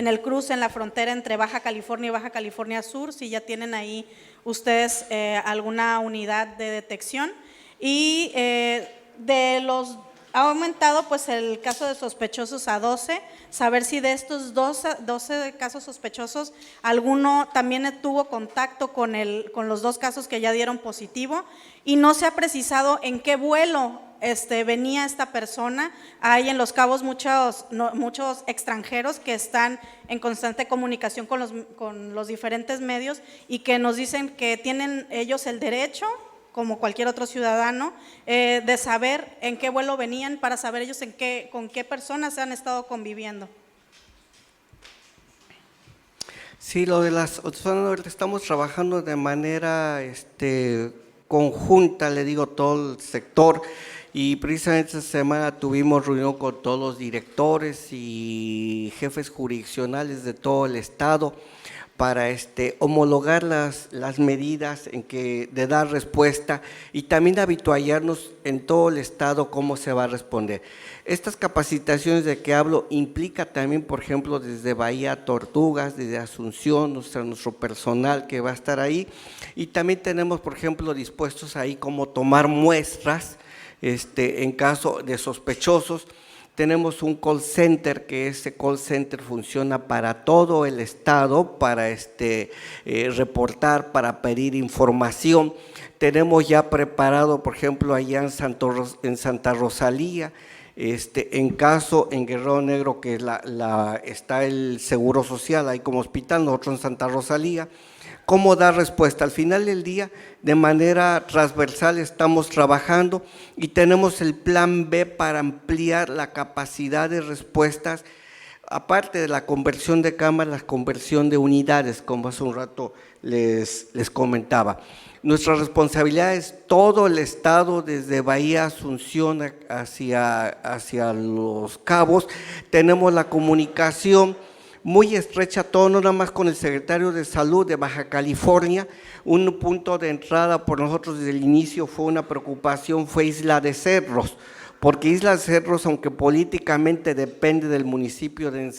el cruce, en la frontera entre Baja California y Baja California Sur, si ya tienen ahí ustedes alguna unidad de detección. Y ha aumentado pues el caso de sospechosos a 12, saber si de estos 12 casos sospechosos, alguno también tuvo contacto con los 2 casos que ya dieron positivo y no se ha precisado en qué vuelo venía esta persona. Hay en Los Cabos muchos extranjeros que están en constante comunicación con los diferentes medios y que nos dicen que tienen ellos el derecho, como cualquier otro ciudadano, de saber en qué vuelo venían para saber ellos con qué personas han estado conviviendo. Sí, lo de las zonas estamos trabajando de manera conjunta, le digo, todo el sector, y precisamente esta semana tuvimos reunión con todos los directores y jefes jurisdiccionales de todo el estado para homologar las medidas de dar respuesta y también habituallarnos en todo el estado cómo se va a responder. Estas capacitaciones de que hablo implica también, por ejemplo, desde Bahía Tortugas, desde Asunción, nuestro personal que va a estar ahí, y también tenemos, por ejemplo, dispuestos ahí cómo tomar muestras en caso de sospechosos. Tenemos un call center, que ese call center funciona para todo el estado, para reportar, para pedir información. Tenemos ya preparado, por ejemplo, allá en Santa Rosalía, en Guerrero Negro, que está el Seguro Social, ahí como hospital, nosotros en Santa Rosalía, cómo dar respuesta. Al final del día, de manera transversal estamos trabajando y tenemos el plan B para ampliar la capacidad de respuestas, aparte de la conversión de cámaras, la conversión de unidades, como hace un rato les comentaba. Nuestra responsabilidad es todo el estado, desde Bahía Asunción hacia Los Cabos. Tenemos la comunicación muy estrecha, todo no nada más con el secretario de Salud de Baja California. Un punto de entrada por nosotros desde el inicio fue una preocupación, fue Isla de Cerros, porque Isla de Cerros, aunque políticamente depende del municipio de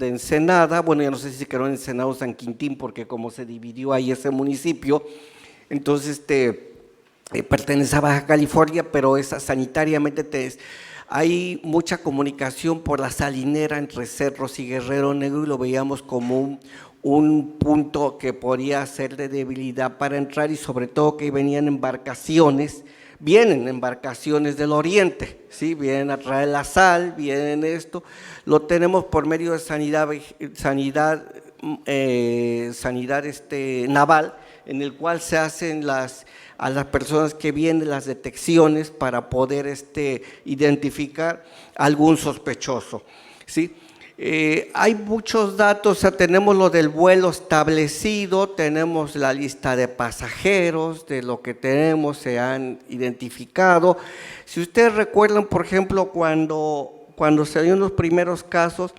Ensenada, bueno, ya no sé si quedó Ensenada o San Quintín, porque como se dividió ahí ese municipio, entonces pertenece a Baja California, pero sanitariamente hay mucha comunicación por la salinera entre Cerros y Guerrero Negro y lo veíamos como un punto que podía ser de debilidad para entrar y sobre todo que vienen embarcaciones del oriente, ¿sí? Vienen a traer la sal, vienen esto, lo tenemos por medio de sanidad naval, en el cual se hacen a las personas que vienen las detecciones para poder identificar algún sospechoso, ¿sí? Hay muchos datos, o sea, tenemos lo del vuelo establecido, tenemos la lista de pasajeros, de lo que tenemos, se han identificado. Si ustedes recuerdan, por ejemplo, cuando se dieron los primeros casos,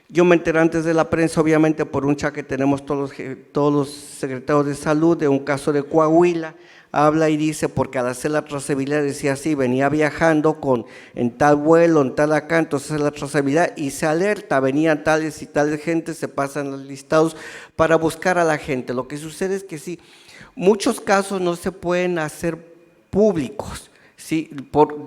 yo me enteré antes de la prensa, obviamente por un chat que tenemos todos los secretarios de salud, de un caso de Coahuila, habla y dice, porque al hacer la trazabilidad decía así, venía viajando en tal vuelo, en tal acá, entonces la trazabilidad y se alerta, venían tales y tales gente, se pasan los listados para buscar a la gente. Lo que sucede es que sí, muchos casos no se pueden hacer públicos, ¿sí? por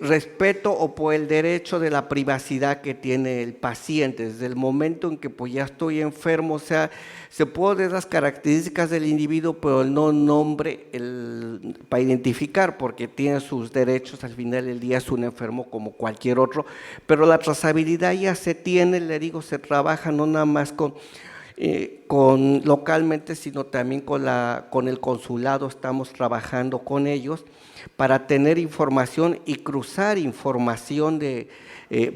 respeto o por el derecho de la privacidad que tiene el paciente, desde el momento en que pues ya estoy enfermo, o sea, se puede ver las características del individuo, pero no nombre para identificar, porque tiene sus derechos, al final del día es un enfermo como cualquier otro, pero la trazabilidad ya se tiene, le digo, se trabaja no nada más con localmente, sino también con el consulado, estamos trabajando con ellos para tener información y cruzar información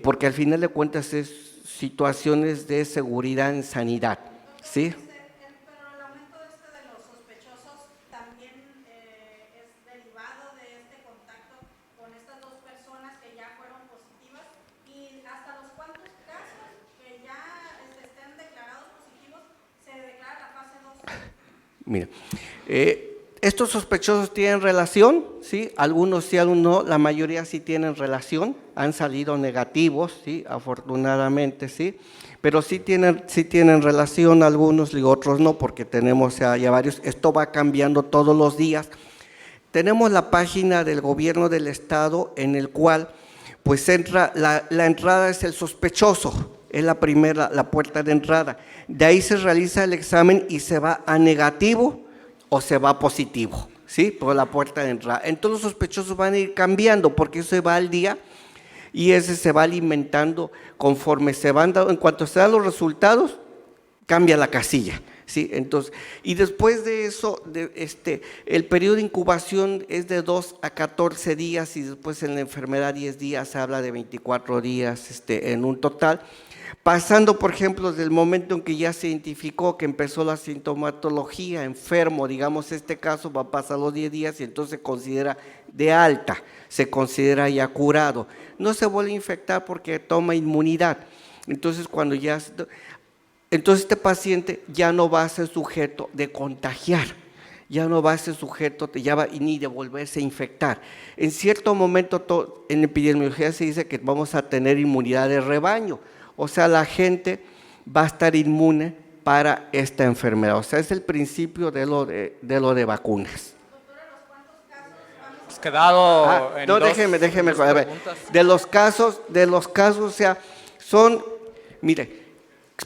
porque al final de cuentas es situaciones de seguridad en sanidad, ¿sí? Pero el aumento de los sospechosos también es derivado de este contacto con estas dos personas que ya fueron positivas y hasta los cuantos casos que ya estén declarados positivos se declara la fase 2. Mira, estos sospechosos tienen relación, ¿sí? Algunos sí, algunos no, la mayoría sí tienen relación, han salido negativos, ¿sí? Afortunadamente, ¿sí? Pero sí tienen relación algunos y otros no, porque tenemos ya varios, esto va cambiando todos los días. Tenemos la página del gobierno del estado en el cual pues entra, la entrada es el sospechoso, es la puerta de entrada, de ahí se realiza el examen y se va a negativo o se va positivo, ¿sí? Por la puerta de entrada. Entonces los sospechosos van a ir cambiando porque eso se va al día y ese se va alimentando conforme se van dando, en cuanto se dan los resultados, cambia la casilla, ¿sí? Entonces, y después de eso, el periodo de incubación es de 2 a 14 días y después en la enfermedad 10 días, se habla de 24 días en un total. Pasando, por ejemplo, desde el momento en que ya se identificó que empezó la sintomatología, enfermo, digamos, este caso va a pasar los 10 días y entonces se considera de alta, se considera ya curado. No se vuelve a infectar porque toma inmunidad. Entonces, entonces este paciente ya no va a ser sujeto de contagiar, ya no va a ser sujeto ni de volverse a infectar. En cierto momento, en epidemiología se dice que vamos a tener inmunidad de rebaño. O sea, la gente va a estar inmune para esta enfermedad. O sea, es el principio de lo de vacunas. Hemos quedado en no, dos déjeme, a ver. preguntas. De los casos, o sea, mire,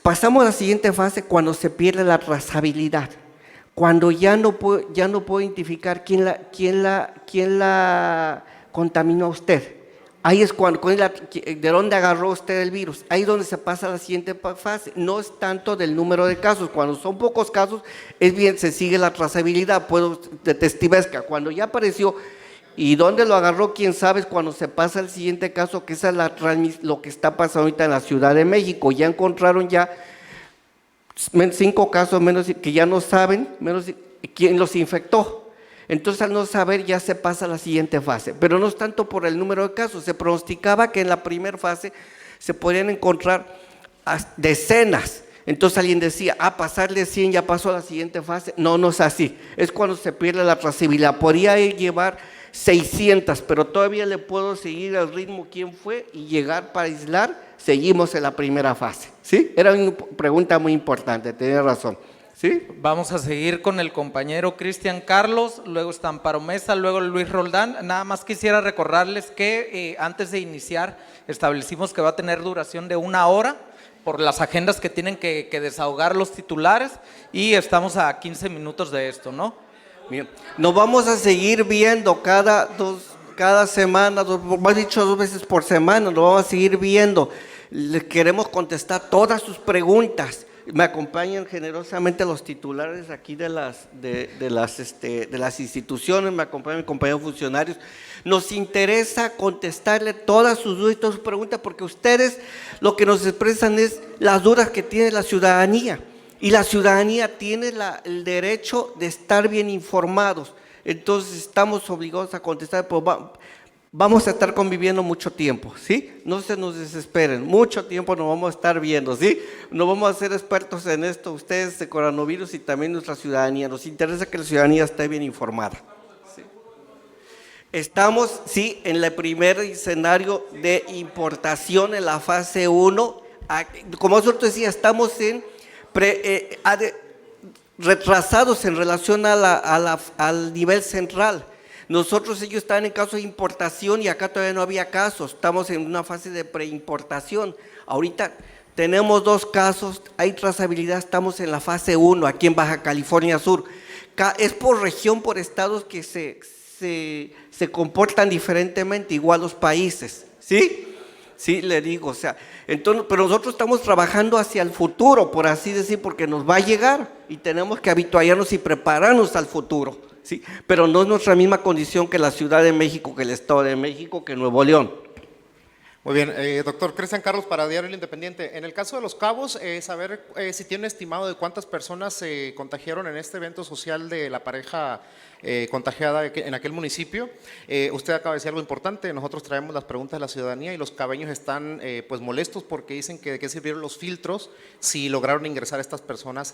pasamos a la siguiente fase cuando se pierde la trazabilidad. Cuando ya no puedo identificar quién la contaminó a usted. Ahí es de dónde agarró usted el virus, ahí es donde se pasa a la siguiente fase, no es tanto del número de casos, cuando son pocos casos, es bien, se sigue la trazabilidad, de testivesca, cuando ya apareció y dónde lo agarró, quién sabe, es cuando se pasa al siguiente caso, que esa es lo que está pasando ahorita en la Ciudad de México, ya encontraron 5 casos menos que ya no saben quién los infectó. Entonces, al no saber, ya se pasa a la siguiente fase, pero no es tanto por el número de casos. Se pronosticaba que en la primera fase se podrían encontrar decenas. Entonces alguien decía, pasar de 100 ya pasó a la siguiente fase. No, no es así. Es cuando se pierde la trazabilidad. Podría llevar 600, pero todavía le puedo seguir el ritmo quién fue y llegar para aislar. Seguimos en la primera fase, ¿sí? Era una pregunta muy importante, tenía razón. ¿Sí? Vamos a seguir con el compañero Cristian Carlos, luego está Amparo Mesa, luego Luis Roldán. Nada más quisiera recordarles que antes de iniciar establecimos que va a tener duración de 1 hora por las agendas que tienen que desahogar los titulares y estamos a 15 minutos de esto, ¿no? Bien. Nos vamos a seguir viendo cada semana, más dicho 2 veces por semana, nos vamos a seguir viendo. Les queremos contestar todas sus preguntas. Me acompañan generosamente los titulares aquí de las instituciones, me acompañan mis compañeros funcionarios. Nos interesa contestarle todas sus dudas y todas sus preguntas porque ustedes lo que nos expresan es las dudas que tiene la ciudadanía y la ciudadanía tiene el derecho de estar bien informados. Entonces estamos obligados a contestar, pero vamos a estar conviviendo mucho tiempo, ¿sí? No se nos desesperen, mucho tiempo nos vamos a estar viendo, ¿sí? No vamos a ser expertos en esto, ustedes de coronavirus y también nuestra ciudadanía. Nos interesa que la ciudadanía esté bien informada. ¿Sí? Estamos, sí, en el primer escenario de importación en la fase 1. Como nosotros decía, estamos retrasados en relación al nivel central. Ellos están en caso de importación y acá todavía no había casos, estamos en una fase de preimportación. Ahorita tenemos 2 casos, hay trazabilidad, estamos en la fase 1 aquí en Baja California Sur. Es por región, por estados que se comportan diferentemente, igual los países, ¿sí? Sí, le digo, o sea, entonces, pero nosotros estamos trabajando hacia el futuro, por así decir, porque nos va a llegar y tenemos que habituarnos y prepararnos al futuro. Sí, pero no es nuestra misma condición que la Ciudad de México, que el Estado de México, que Nuevo León. Muy bien, doctor Cristian Carlos para Diario El Independiente. En el caso de Los Cabos, saber si tiene estimado de cuántas personas se contagiaron en este evento social de la pareja contagiada en aquel municipio. Usted acaba de decir algo importante, nosotros traemos las preguntas de la ciudadanía y los cabeños están pues molestos porque dicen que de qué sirvieron los filtros si lograron ingresar a estas personas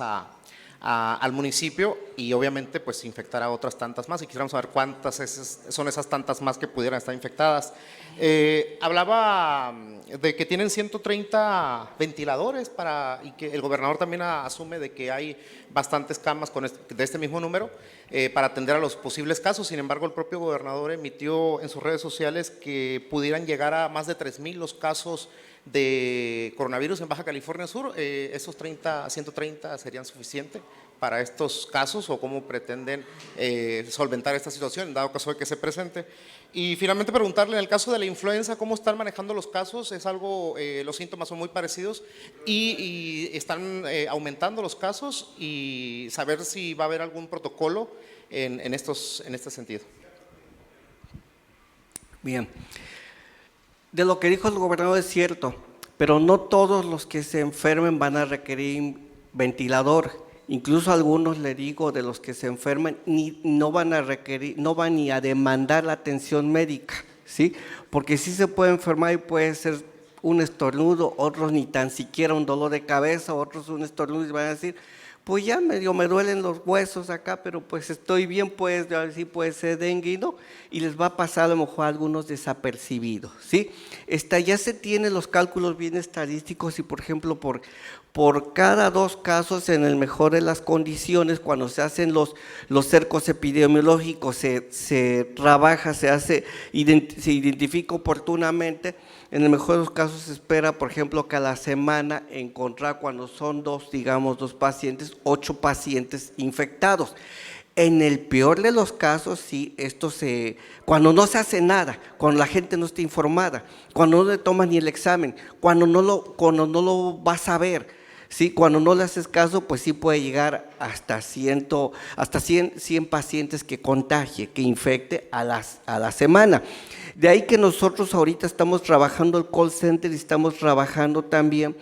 al municipio y obviamente pues infectar a otras tantas más y quisiéramos saber cuántas son esas tantas más que pudieran estar infectadas. Hablaba de que tienen 130 ventiladores y que el gobernador también asume de que hay bastantes camas de este mismo número para atender a los posibles casos. Sin embargo, el propio gobernador emitió en sus redes sociales que pudieran llegar a más de 3,000 los casos de coronavirus en Baja California Sur. ¿Esos 130 serían suficientes para estos casos o cómo pretenden solventar esta situación en dado caso de que se presente? Y finalmente preguntarle, en el caso de la influenza, ¿cómo están manejando los casos? Es algo, los síntomas son muy parecidos y están aumentando los casos y saber si va a haber algún protocolo en este sentido. Bien. De lo que dijo el gobernador es cierto, pero no todos los que se enfermen van a requerir ventilador. Incluso algunos, le digo, de los que se enferman no van ni a demandar la atención médica, ¿sí? Porque sí se puede enfermar y puede ser un estornudo, otros ni tan siquiera un dolor de cabeza, otros un estornudo y van a decir, pues ya me duelen los huesos acá, pero pues estoy bien, pues a ver si puede ser dengue, ¿no? Y les va a pasar a lo mejor a algunos desapercibidos, ¿sí? Ya se tienen los cálculos bien estadísticos y por ejemplo por cada 2 casos en el mejor de las condiciones, cuando se hacen los cercos epidemiológicos, se trabaja, se identifica oportunamente. En el mejor de los casos se espera, por ejemplo, que a la semana encontrar, cuando son 2 pacientes, 8 pacientes infectados. En el peor de los casos, sí, cuando no se hace nada, cuando la gente no está informada, cuando no le toman ni el examen, cuando no lo vas a ver, sí, cuando no le haces caso, pues sí puede llegar hasta 100 pacientes que contagie, que infecte a la semana. De ahí que nosotros ahorita estamos trabajando el call center y estamos trabajando también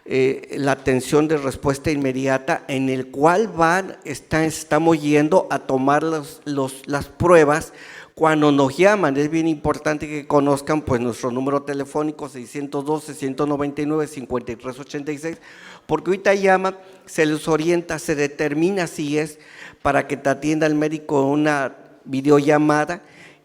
la atención de respuesta inmediata, en el cual estamos yendo a tomar las pruebas cuando nos llaman. Es bien importante que conozcan pues nuestro número telefónico 612-199-5386, porque ahorita llaman, se les orienta, se determina si es para que te atienda el médico en una videollamada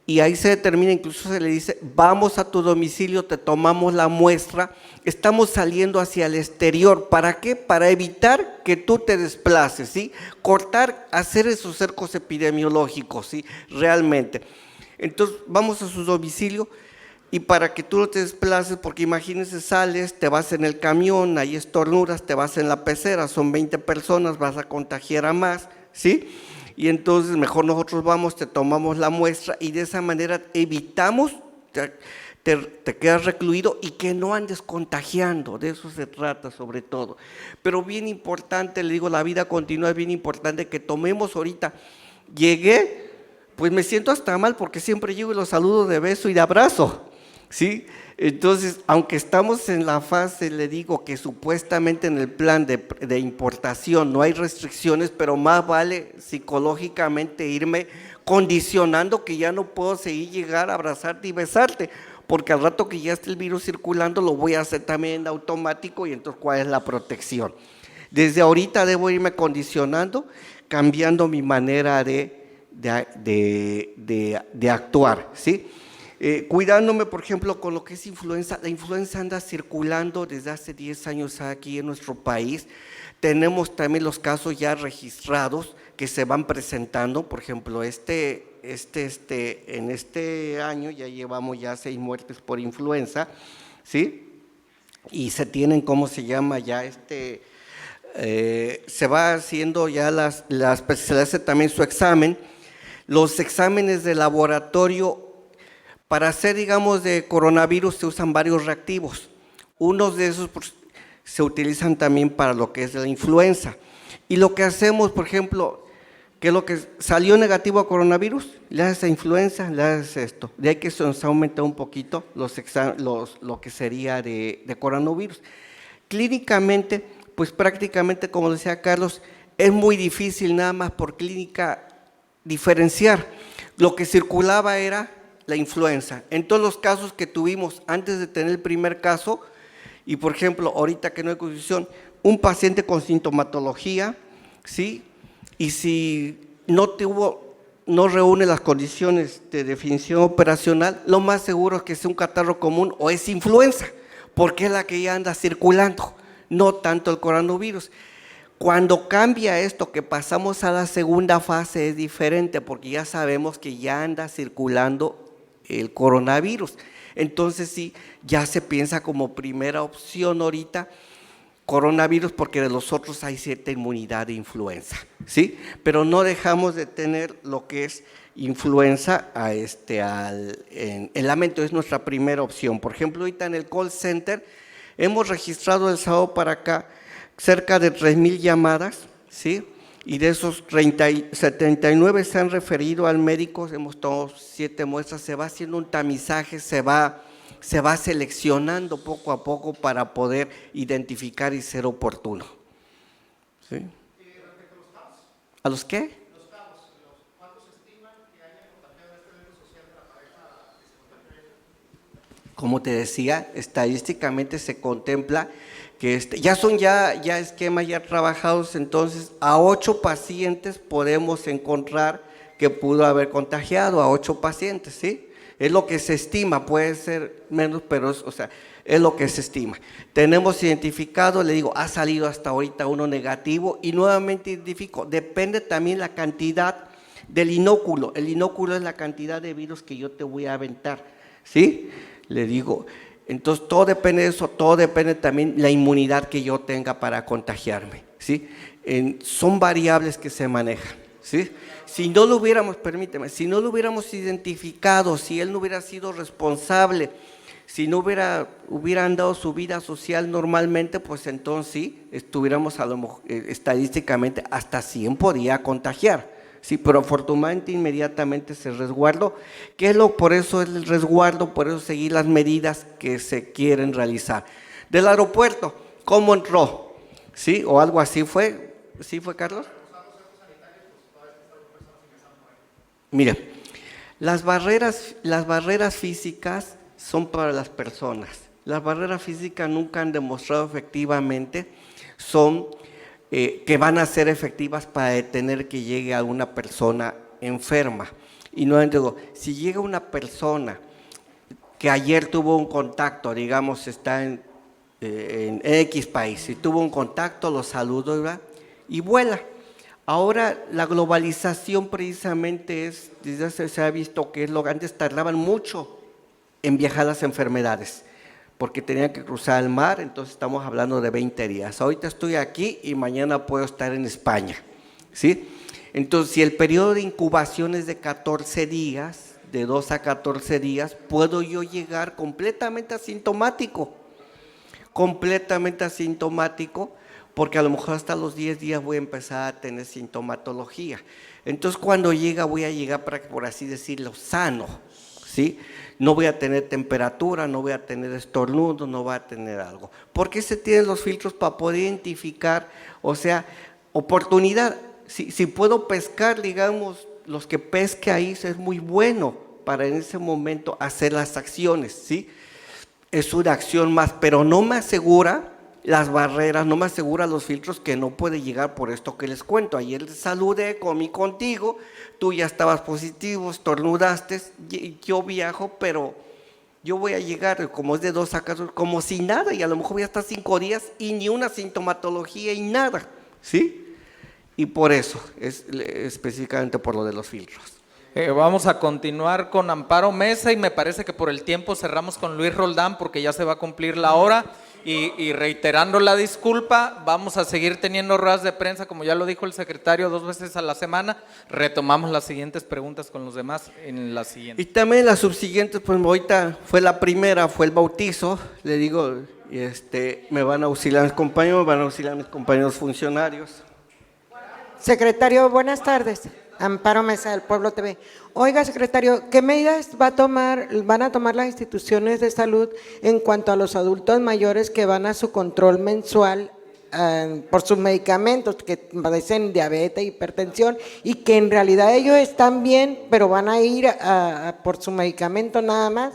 y ahí se determina, incluso se le dice, vamos a tu domicilio, te tomamos la muestra, estamos saliendo hacia el exterior. ¿Para qué? Para evitar que tú te desplaces, ¿sí? Cortar, hacer esos cercos epidemiológicos, ¿sí? Realmente. Entonces, vamos a su domicilio y para que tú no te desplaces, porque imagínense, sales, te vas en el camión, ahí estornudas, te vas en la pecera, son 20 personas, vas a contagiar a más, ¿sí? Y entonces mejor nosotros vamos, te tomamos la muestra y de esa manera evitamos, te quedas recluido y que no andes contagiando, de eso se trata sobre todo. Pero bien importante, le digo, la vida continua, es bien importante que tomemos ahorita. Llegué, pues me siento hasta mal porque siempre llego y los saludo de beso y de abrazo, ¿sí? Entonces, aunque estamos en la fase, le digo que supuestamente en el plan de importación no hay restricciones, pero más vale psicológicamente irme condicionando que ya no puedo seguir llegar a abrazarte y besarte, porque al rato que ya esté el virus circulando lo voy a hacer también en automático y entonces ¿cuál es la protección? Desde ahorita debo irme condicionando, cambiando mi manera de actuar, ¿sí? Cuidándome, por ejemplo, con lo que es influenza. La influenza anda circulando desde hace 10 años aquí en nuestro país. Tenemos también los casos ya registrados que se van presentando. Por ejemplo, en este año ya llevamos ya 6 muertes por influenza, ¿sí? Y se tienen, ¿cómo se llama? Ya se va haciendo ya se le hace también su examen. Los exámenes de laboratorio para hacer, digamos, de coronavirus se usan varios reactivos. Unos de esos pues, se utilizan también para lo que es la influenza. Y lo que hacemos, por ejemplo, que lo que salió negativo a coronavirus, le haces a influenza, le haces esto. De ahí que se nos ha aumentado un poquito lo que sería de coronavirus. Clínicamente, pues prácticamente, como decía Carlos, es muy difícil nada más por clínica diferenciar. Lo que circulaba era la influenza. En todos los casos que tuvimos antes de tener el primer caso, y por ejemplo, ahorita que no hay condición, un paciente con sintomatología, ¿sí? Y si no reúne las condiciones de definición operacional, lo más seguro es que sea un catarro común o es influenza, porque es la que ya anda circulando, no tanto el coronavirus. Cuando cambia esto, que pasamos a la segunda fase, es diferente, porque ya sabemos que ya anda circulando el coronavirus. Entonces sí, ya se piensa como primera opción ahorita coronavirus, porque de los otros hay cierta inmunidad de influenza, ¿sí? Pero no dejamos de tener lo que es influenza en lamento, es nuestra primera opción. Por ejemplo, ahorita en el call center hemos registrado el sábado para acá cerca de 3,000 llamadas, ¿sí? Y de esos 79 se han referido al médico, hemos tomado 7 muestras, se va haciendo un tamizaje, se va seleccionando poco a poco para poder identificar y ser oportuno. ¿Sí? ¿A los qué? Los cabos, ¿cuántos estiman que hayan contagiado este virus social de la pareja que se contagió? Como te decía, estadísticamente se contempla que ya son esquemas ya trabajados, entonces a 8 pacientes podemos encontrar que pudo haber contagiado a 8 pacientes, ¿sí? Es lo que se estima, puede ser menos, pero es lo que se estima. Tenemos identificado, le digo, ha salido hasta ahorita uno negativo y nuevamente identifico, depende también la cantidad del inóculo. El inóculo es la cantidad de virus que yo te voy a aventar, ¿sí? Le digo, entonces todo depende de eso, todo depende también de la inmunidad que yo tenga para contagiarme, ¿sí? Son variables que se manejan, ¿sí? Si no lo hubiéramos, permíteme, si no lo hubiéramos identificado, si él no hubiera sido responsable, si no hubieran dado su vida social normalmente, pues entonces sí, estuviéramos a lo mejor, estadísticamente hasta 100 podía contagiar, sí, pero afortunadamente inmediatamente se resguardó. Por eso es el resguardo, por eso seguir las medidas que se quieren realizar. Del aeropuerto, ¿cómo entró? ¿Sí? ¿O algo así fue? ¿Sí fue, Carlos? Mire, las barreras físicas son para las personas. Las barreras físicas nunca han demostrado efectivamente que van a ser efectivas para detener que llegue a una persona enferma. Y no digo, si llega una persona que ayer tuvo un contacto, digamos, está en X país, y tuvo un contacto, lo saludo, ¿verdad? Y vuela. Ahora la globalización precisamente es, desde hace se ha visto que es lo que antes tardaban mucho en viajar las enfermedades, porque tenían que cruzar el mar, entonces estamos hablando de 20 días. Ahorita estoy aquí y mañana puedo estar en España, ¿sí? Entonces, si el periodo de incubación es de 14 días, de 2 a 14 días, puedo yo llegar completamente asintomático, porque a lo mejor hasta los 10 días voy a empezar a tener sintomatología. Entonces, cuando voy a llegar, por así decirlo, sano, ¿sí? No voy a tener temperatura, no voy a tener estornudo, no voy a tener algo. ¿Por qué se tienen los filtros? Para poder identificar, o sea, oportunidad. Si puedo pescar, digamos, los que pesque ahí, es muy bueno para en ese momento hacer las acciones, ¿sí? Es una acción más, pero no me asegura las barreras, no me asegura los filtros que no puede llegar por esto que les cuento. Ayer saludé, comí contigo, tú ya estabas positivo, estornudaste, yo viajo, pero yo voy a llegar, como es de 2 a 14, como si nada, y a lo mejor voy a estar 5 días y ni una sintomatología y nada, ¿sí? Y por eso, específicamente por lo de los filtros. Vamos a continuar con Amparo Mesa y me parece que por el tiempo cerramos con Luis Roldán porque ya se va a cumplir la hora y reiterando la disculpa, vamos a seguir teniendo ruedas de prensa, como ya lo dijo el secretario, 2 veces a la semana. Retomamos las siguientes preguntas con los demás en la siguiente. Y también las subsiguientes, pues ahorita fue la primera, fue el bautizo, le digo, me van a auxiliar mis compañeros, funcionarios. Secretario, buenas tardes. Amparo Mesa del Pueblo TV. Oiga, secretario, ¿qué medidas van a tomar las instituciones de salud en cuanto a los adultos mayores que van a su control mensual por sus medicamentos, que padecen diabetes, hipertensión, y que en realidad ellos están bien, pero van a ir por su medicamento nada más?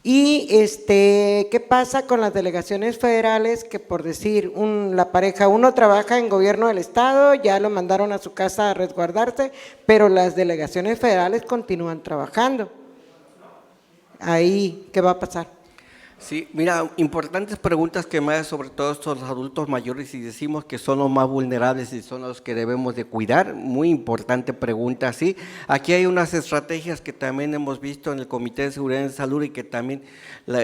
Y ¿qué pasa con las delegaciones federales que, por decir, la pareja, uno trabaja en gobierno del estado, ya lo mandaron a su casa a resguardarse, pero las delegaciones federales continúan trabajando? Ahí, ¿qué va a pasar? Sí, mira, importantes preguntas que me hacen sobre todo estos adultos mayores y decimos que son los más vulnerables y son los que debemos de cuidar. Muy importante pregunta, sí. Aquí hay unas estrategias que también hemos visto en el Comité de Seguridad en Salud y que también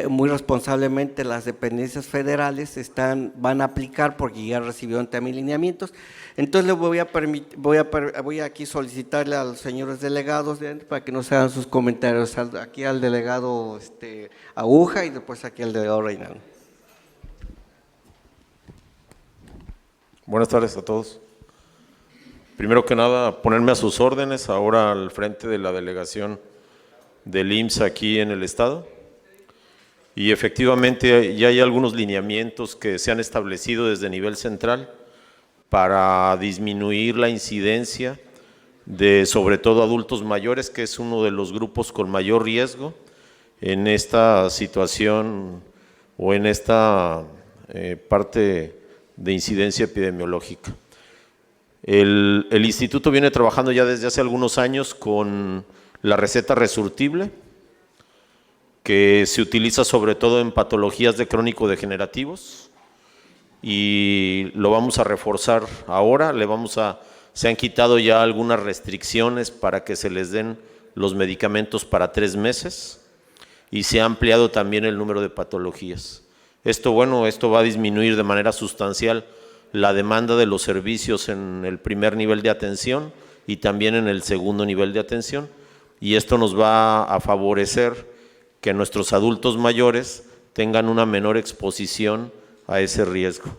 muy responsablemente las dependencias federales van a aplicar porque ya recibieron también lineamientos. Entonces voy a aquí solicitarle a los señores delegados para que nos hagan sus comentarios, aquí al delegado Aguja y después aquí al delegado Reinaldo. Buenas tardes a todos. Primero que nada, ponerme a sus órdenes ahora al frente de la delegación del IMSS aquí en el estado. Y efectivamente ya hay algunos lineamientos que se han establecido desde nivel central para disminuir la incidencia de sobre todo adultos mayores, que es uno de los grupos con mayor riesgo en esta situación o en esta parte de incidencia epidemiológica. El instituto viene trabajando ya desde hace algunos años con la receta resurtible, que se utiliza sobre todo en patologías de crónico-degenerativos, y lo vamos a reforzar ahora. Se han quitado ya algunas restricciones para que se les den los medicamentos para 3 meses y se ha ampliado también el número de patologías. Esto va a disminuir de manera sustancial la demanda de los servicios en el primer nivel de atención y también en el segundo nivel de atención, y esto nos va a favorecer que nuestros adultos mayores tengan una menor exposición a ese riesgo.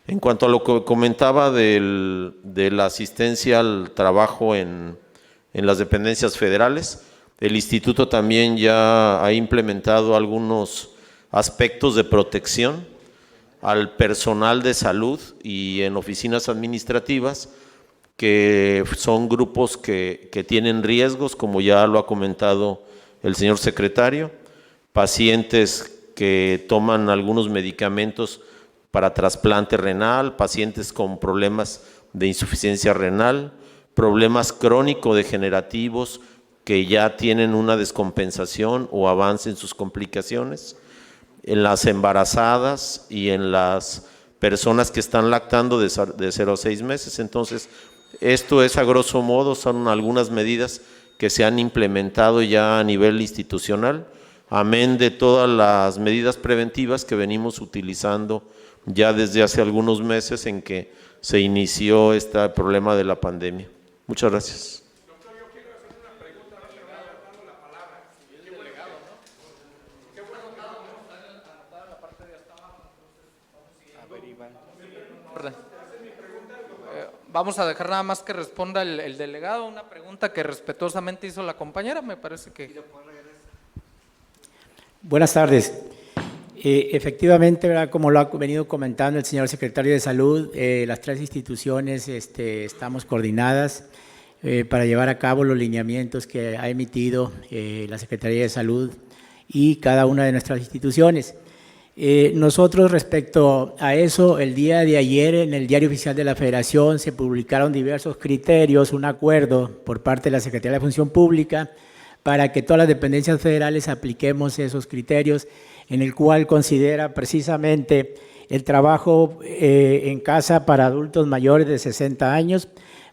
En cuanto a lo que comentaba de la asistencia al trabajo en las dependencias federales, el instituto también ya ha implementado algunos aspectos de protección al personal de salud y en oficinas administrativas, que son grupos que tienen riesgos, como ya lo ha comentado el señor secretario, pacientes que toman algunos medicamentos para trasplante renal, pacientes con problemas de insuficiencia renal, problemas crónico-degenerativos que ya tienen una descompensación o avance en sus complicaciones, en las embarazadas y en las personas que están lactando de 0 a 6 meses. Entonces, esto es a grosso modo, son algunas medidas que se han implementado ya a nivel institucional, amén de todas las medidas preventivas que venimos utilizando ya desde hace algunos meses en que se inició este problema de la pandemia. Muchas gracias. Doctor, yo quiero hacer una pregunta, ahora le voy a dar la palabra. Si es delegado, ¿no? Qué bueno que vamos a anotar la parte de hasta abajo, entonces vamos siguiendo. Vamos a dejar nada más que responda el delegado, una pregunta que respetuosamente hizo la compañera, me parece que… Buenas tardes. Efectivamente, ¿verdad? Como lo ha venido comentando el señor secretario de Salud, las 3 instituciones estamos coordinadas para llevar a cabo los lineamientos que ha emitido la Secretaría de Salud y cada una de nuestras instituciones. Nosotros, respecto a eso, el día de ayer en el Diario Oficial de la Federación se publicaron diversos criterios, un acuerdo por parte de la Secretaría de Función Pública para que todas las dependencias federales apliquemos esos criterios, en el cual considera precisamente el trabajo en casa para adultos mayores de 60 años,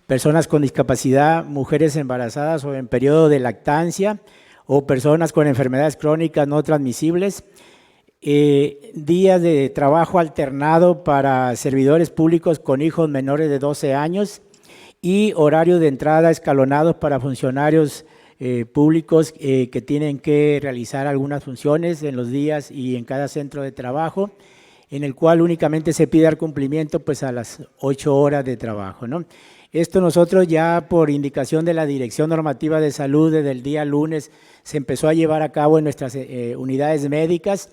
personas con discapacidad, mujeres embarazadas o en periodo de lactancia o personas con enfermedades crónicas no transmisibles, días de trabajo alternado para servidores públicos con hijos menores de 12 años y horario de entrada escalonados para funcionarios públicos que tienen que realizar algunas funciones en los días y en cada centro de trabajo, en el cual únicamente se pide dar cumplimiento pues a las 8 horas de trabajo, ¿no? Esto nosotros ya por indicación de la Dirección Normativa de Salud desde el día lunes se empezó a llevar a cabo en nuestras unidades médicas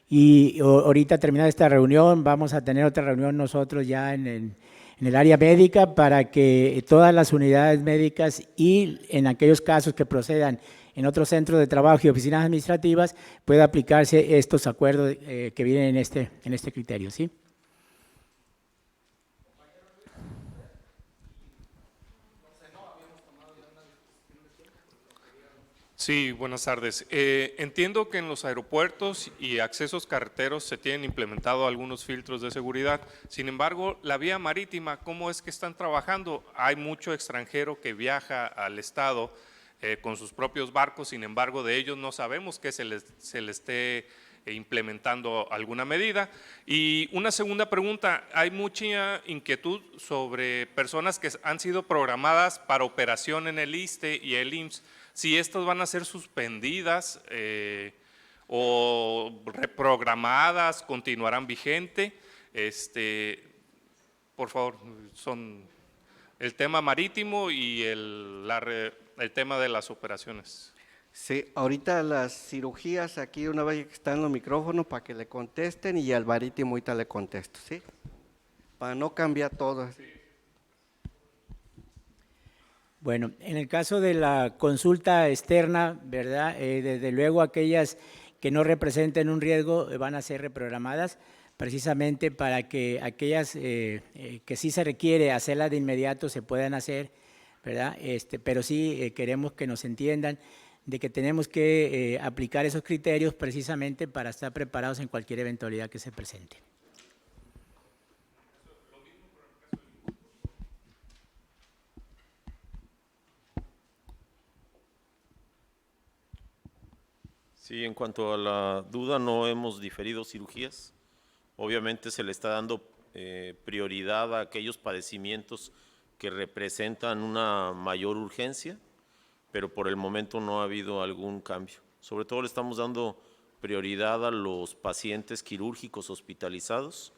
y ahorita terminada esta reunión vamos a tener otra reunión nosotros ya en el área médica para que todas las unidades médicas y en aquellos casos que procedan en otros centros de trabajo y oficinas administrativas pueda aplicarse estos acuerdos que vienen en este criterio, ¿sí? Sí, buenas tardes. Entiendo que en los aeropuertos y accesos carreteros se tienen implementado algunos filtros de seguridad. Sin embargo, la vía marítima, ¿cómo es que están trabajando? Hay mucho extranjero que viaja al estado con sus propios barcos, sin embargo, de ellos no sabemos que se les esté implementando alguna medida. Y una segunda pregunta, hay mucha inquietud sobre personas que han sido programadas para operación en el ISSSTE y el IMSS, si estas van a ser suspendidas o reprogramadas, continuarán vigente. Por favor, son el tema marítimo y el tema de las operaciones. Sí, ahorita las cirugías, aquí una vez que están los micrófonos para que le contesten y al marítimo ahorita le contesto, ¿sí? Para no cambiar todo. Bueno, en el caso de la consulta externa, ¿verdad? Desde luego aquellas que no representen un riesgo van a ser reprogramadas precisamente para que aquellas que sí se requiere hacerlas de inmediato se puedan hacer, ¿verdad? Pero sí queremos que nos entiendan de que tenemos que aplicar esos criterios precisamente para estar preparados en cualquier eventualidad que se presente. Sí, en cuanto a la duda, no hemos diferido cirugías. Obviamente se le está dando prioridad a aquellos padecimientos que representan una mayor urgencia, pero por el momento no ha habido algún cambio. Sobre todo le estamos dando prioridad a los pacientes quirúrgicos hospitalizados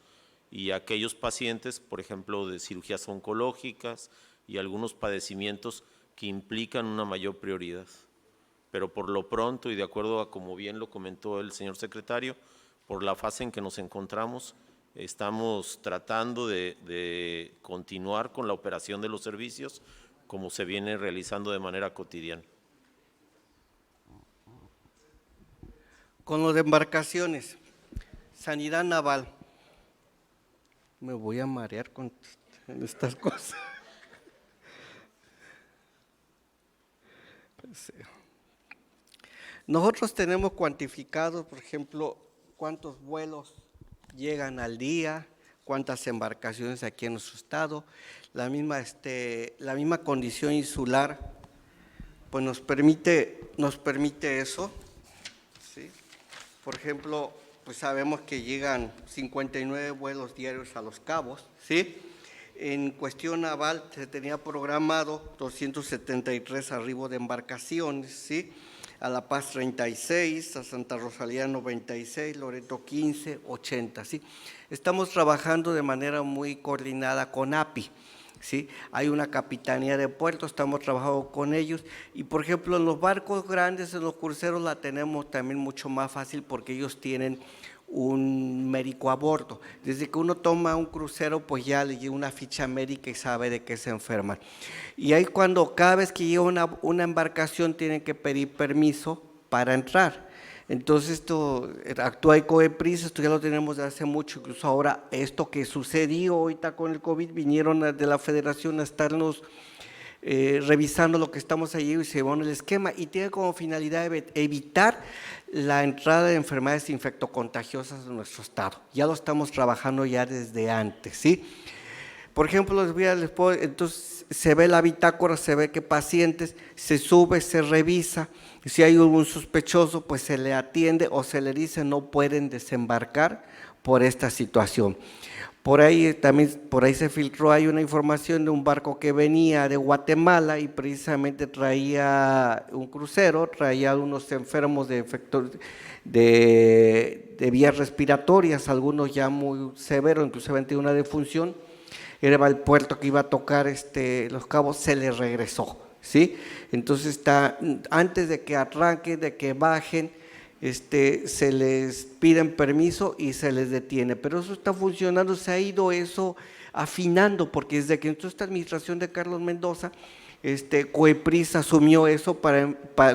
y a aquellos pacientes, por ejemplo, de cirugías oncológicas y algunos padecimientos que implican una mayor prioridad. Pero por lo pronto y de acuerdo a como bien lo comentó el señor secretario, por la fase en que nos encontramos, estamos tratando de continuar con la operación de los servicios como se viene realizando de manera cotidiana. Con lo de embarcaciones, sanidad naval, me voy a marear con estas cosas. Sí. Nosotros tenemos cuantificados, por ejemplo, cuántos vuelos llegan al día, cuántas embarcaciones aquí en nuestro estado. La misma condición insular pues nos permite eso, ¿sí? Por ejemplo, pues sabemos que llegan 59 vuelos diarios a Los Cabos, ¿sí? En cuestión naval se tenía programado 273 arribos de embarcaciones, ¿sí? A La Paz 36, a Santa Rosalía 96, Loreto 15, 80, ¿sí? Estamos trabajando de manera muy coordinada con API, ¿sí? Hay una capitanía de puertos, estamos trabajando con ellos y, por ejemplo, en los barcos grandes, en los cruceros, la tenemos también mucho más fácil porque ellos tienen un médico a bordo. Desde que uno toma un crucero, pues ya le llega una ficha médica y sabe de qué se enferman. Y ahí cada vez que llega una embarcación tienen que pedir permiso para entrar. Entonces esto actúa Ecoepris, esto ya lo tenemos desde hace mucho, incluso ahora esto que sucedió ahorita con el COVID, vinieron de la federación a estarnos revisando lo que estamos allí y se llevaron el esquema y tiene como finalidad evitar la entrada de enfermedades infectocontagiosas en nuestro estado. Ya lo estamos trabajando ya desde antes, ¿sí? Por ejemplo, entonces se ve la bitácora, se ve que pacientes, se sube, se revisa, si hay algún sospechoso, pues se le atiende o se le dice no pueden desembarcar por esta situación. Por ahí se filtró, hay una información de un barco que venía de Guatemala y precisamente traía un crucero, traía unos enfermos de vías respiratorias, algunos ya muy severos, inclusive una defunción. Era el puerto que iba a tocar Los Cabos, se le regresó, ¿sí? Entonces antes de que arranquen, de que bajen, se les piden permiso y se les detiene, pero eso está funcionando, se ha ido eso afinando, porque desde que entró esta administración de Carlos Mendoza, Coepris asumió eso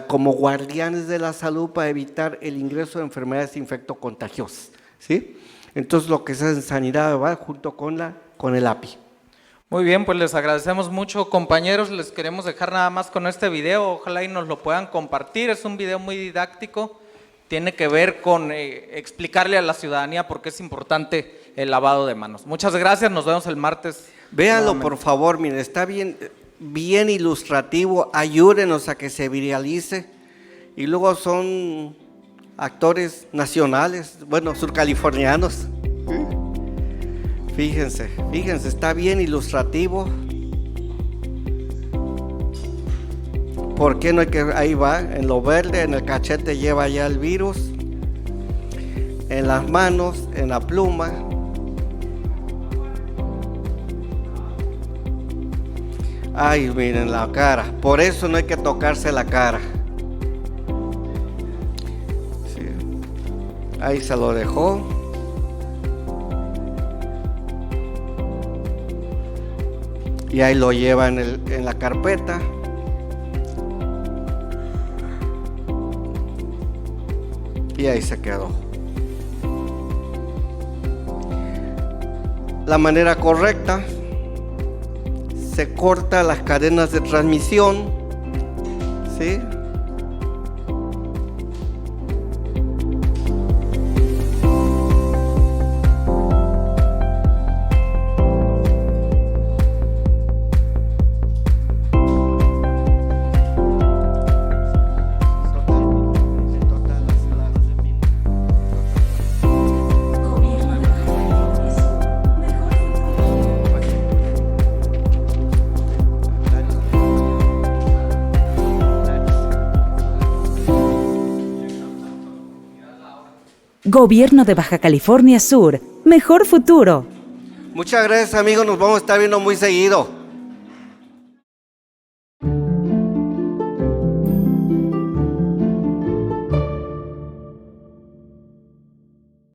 como guardianes de la salud para evitar el ingreso de enfermedades infectocontagiosas, ¿sí? Entonces lo que se hace en sanidad va junto con el API. Muy bien, pues les agradecemos mucho, compañeros. Les queremos dejar nada más con este video, ojalá y nos lo puedan compartir. Es un video muy didáctico, tiene que ver con explicarle a la ciudadanía por qué es importante el lavado de manos. Muchas gracias, nos vemos el martes. Véanlo, por favor, miren, está bien ilustrativo, ayúdenos a que se viralice. Y luego son actores nacionales, bueno, surcalifornianos. Fíjense, está bien ilustrativo. ¿Por qué no hay que? Ahí va, en lo verde, en el cachete lleva ya el virus, en las manos, en la pluma. Ay, miren la cara, por eso no hay que tocarse la cara. Sí. Ahí se lo dejó. Y ahí lo lleva en la carpeta. Y ahí se quedó. La manera correcta, se corta las cadenas de transmisión, ¿sí? Gobierno de Baja California Sur, mejor futuro. Muchas gracias, amigos, nos vamos a estar viendo muy seguido.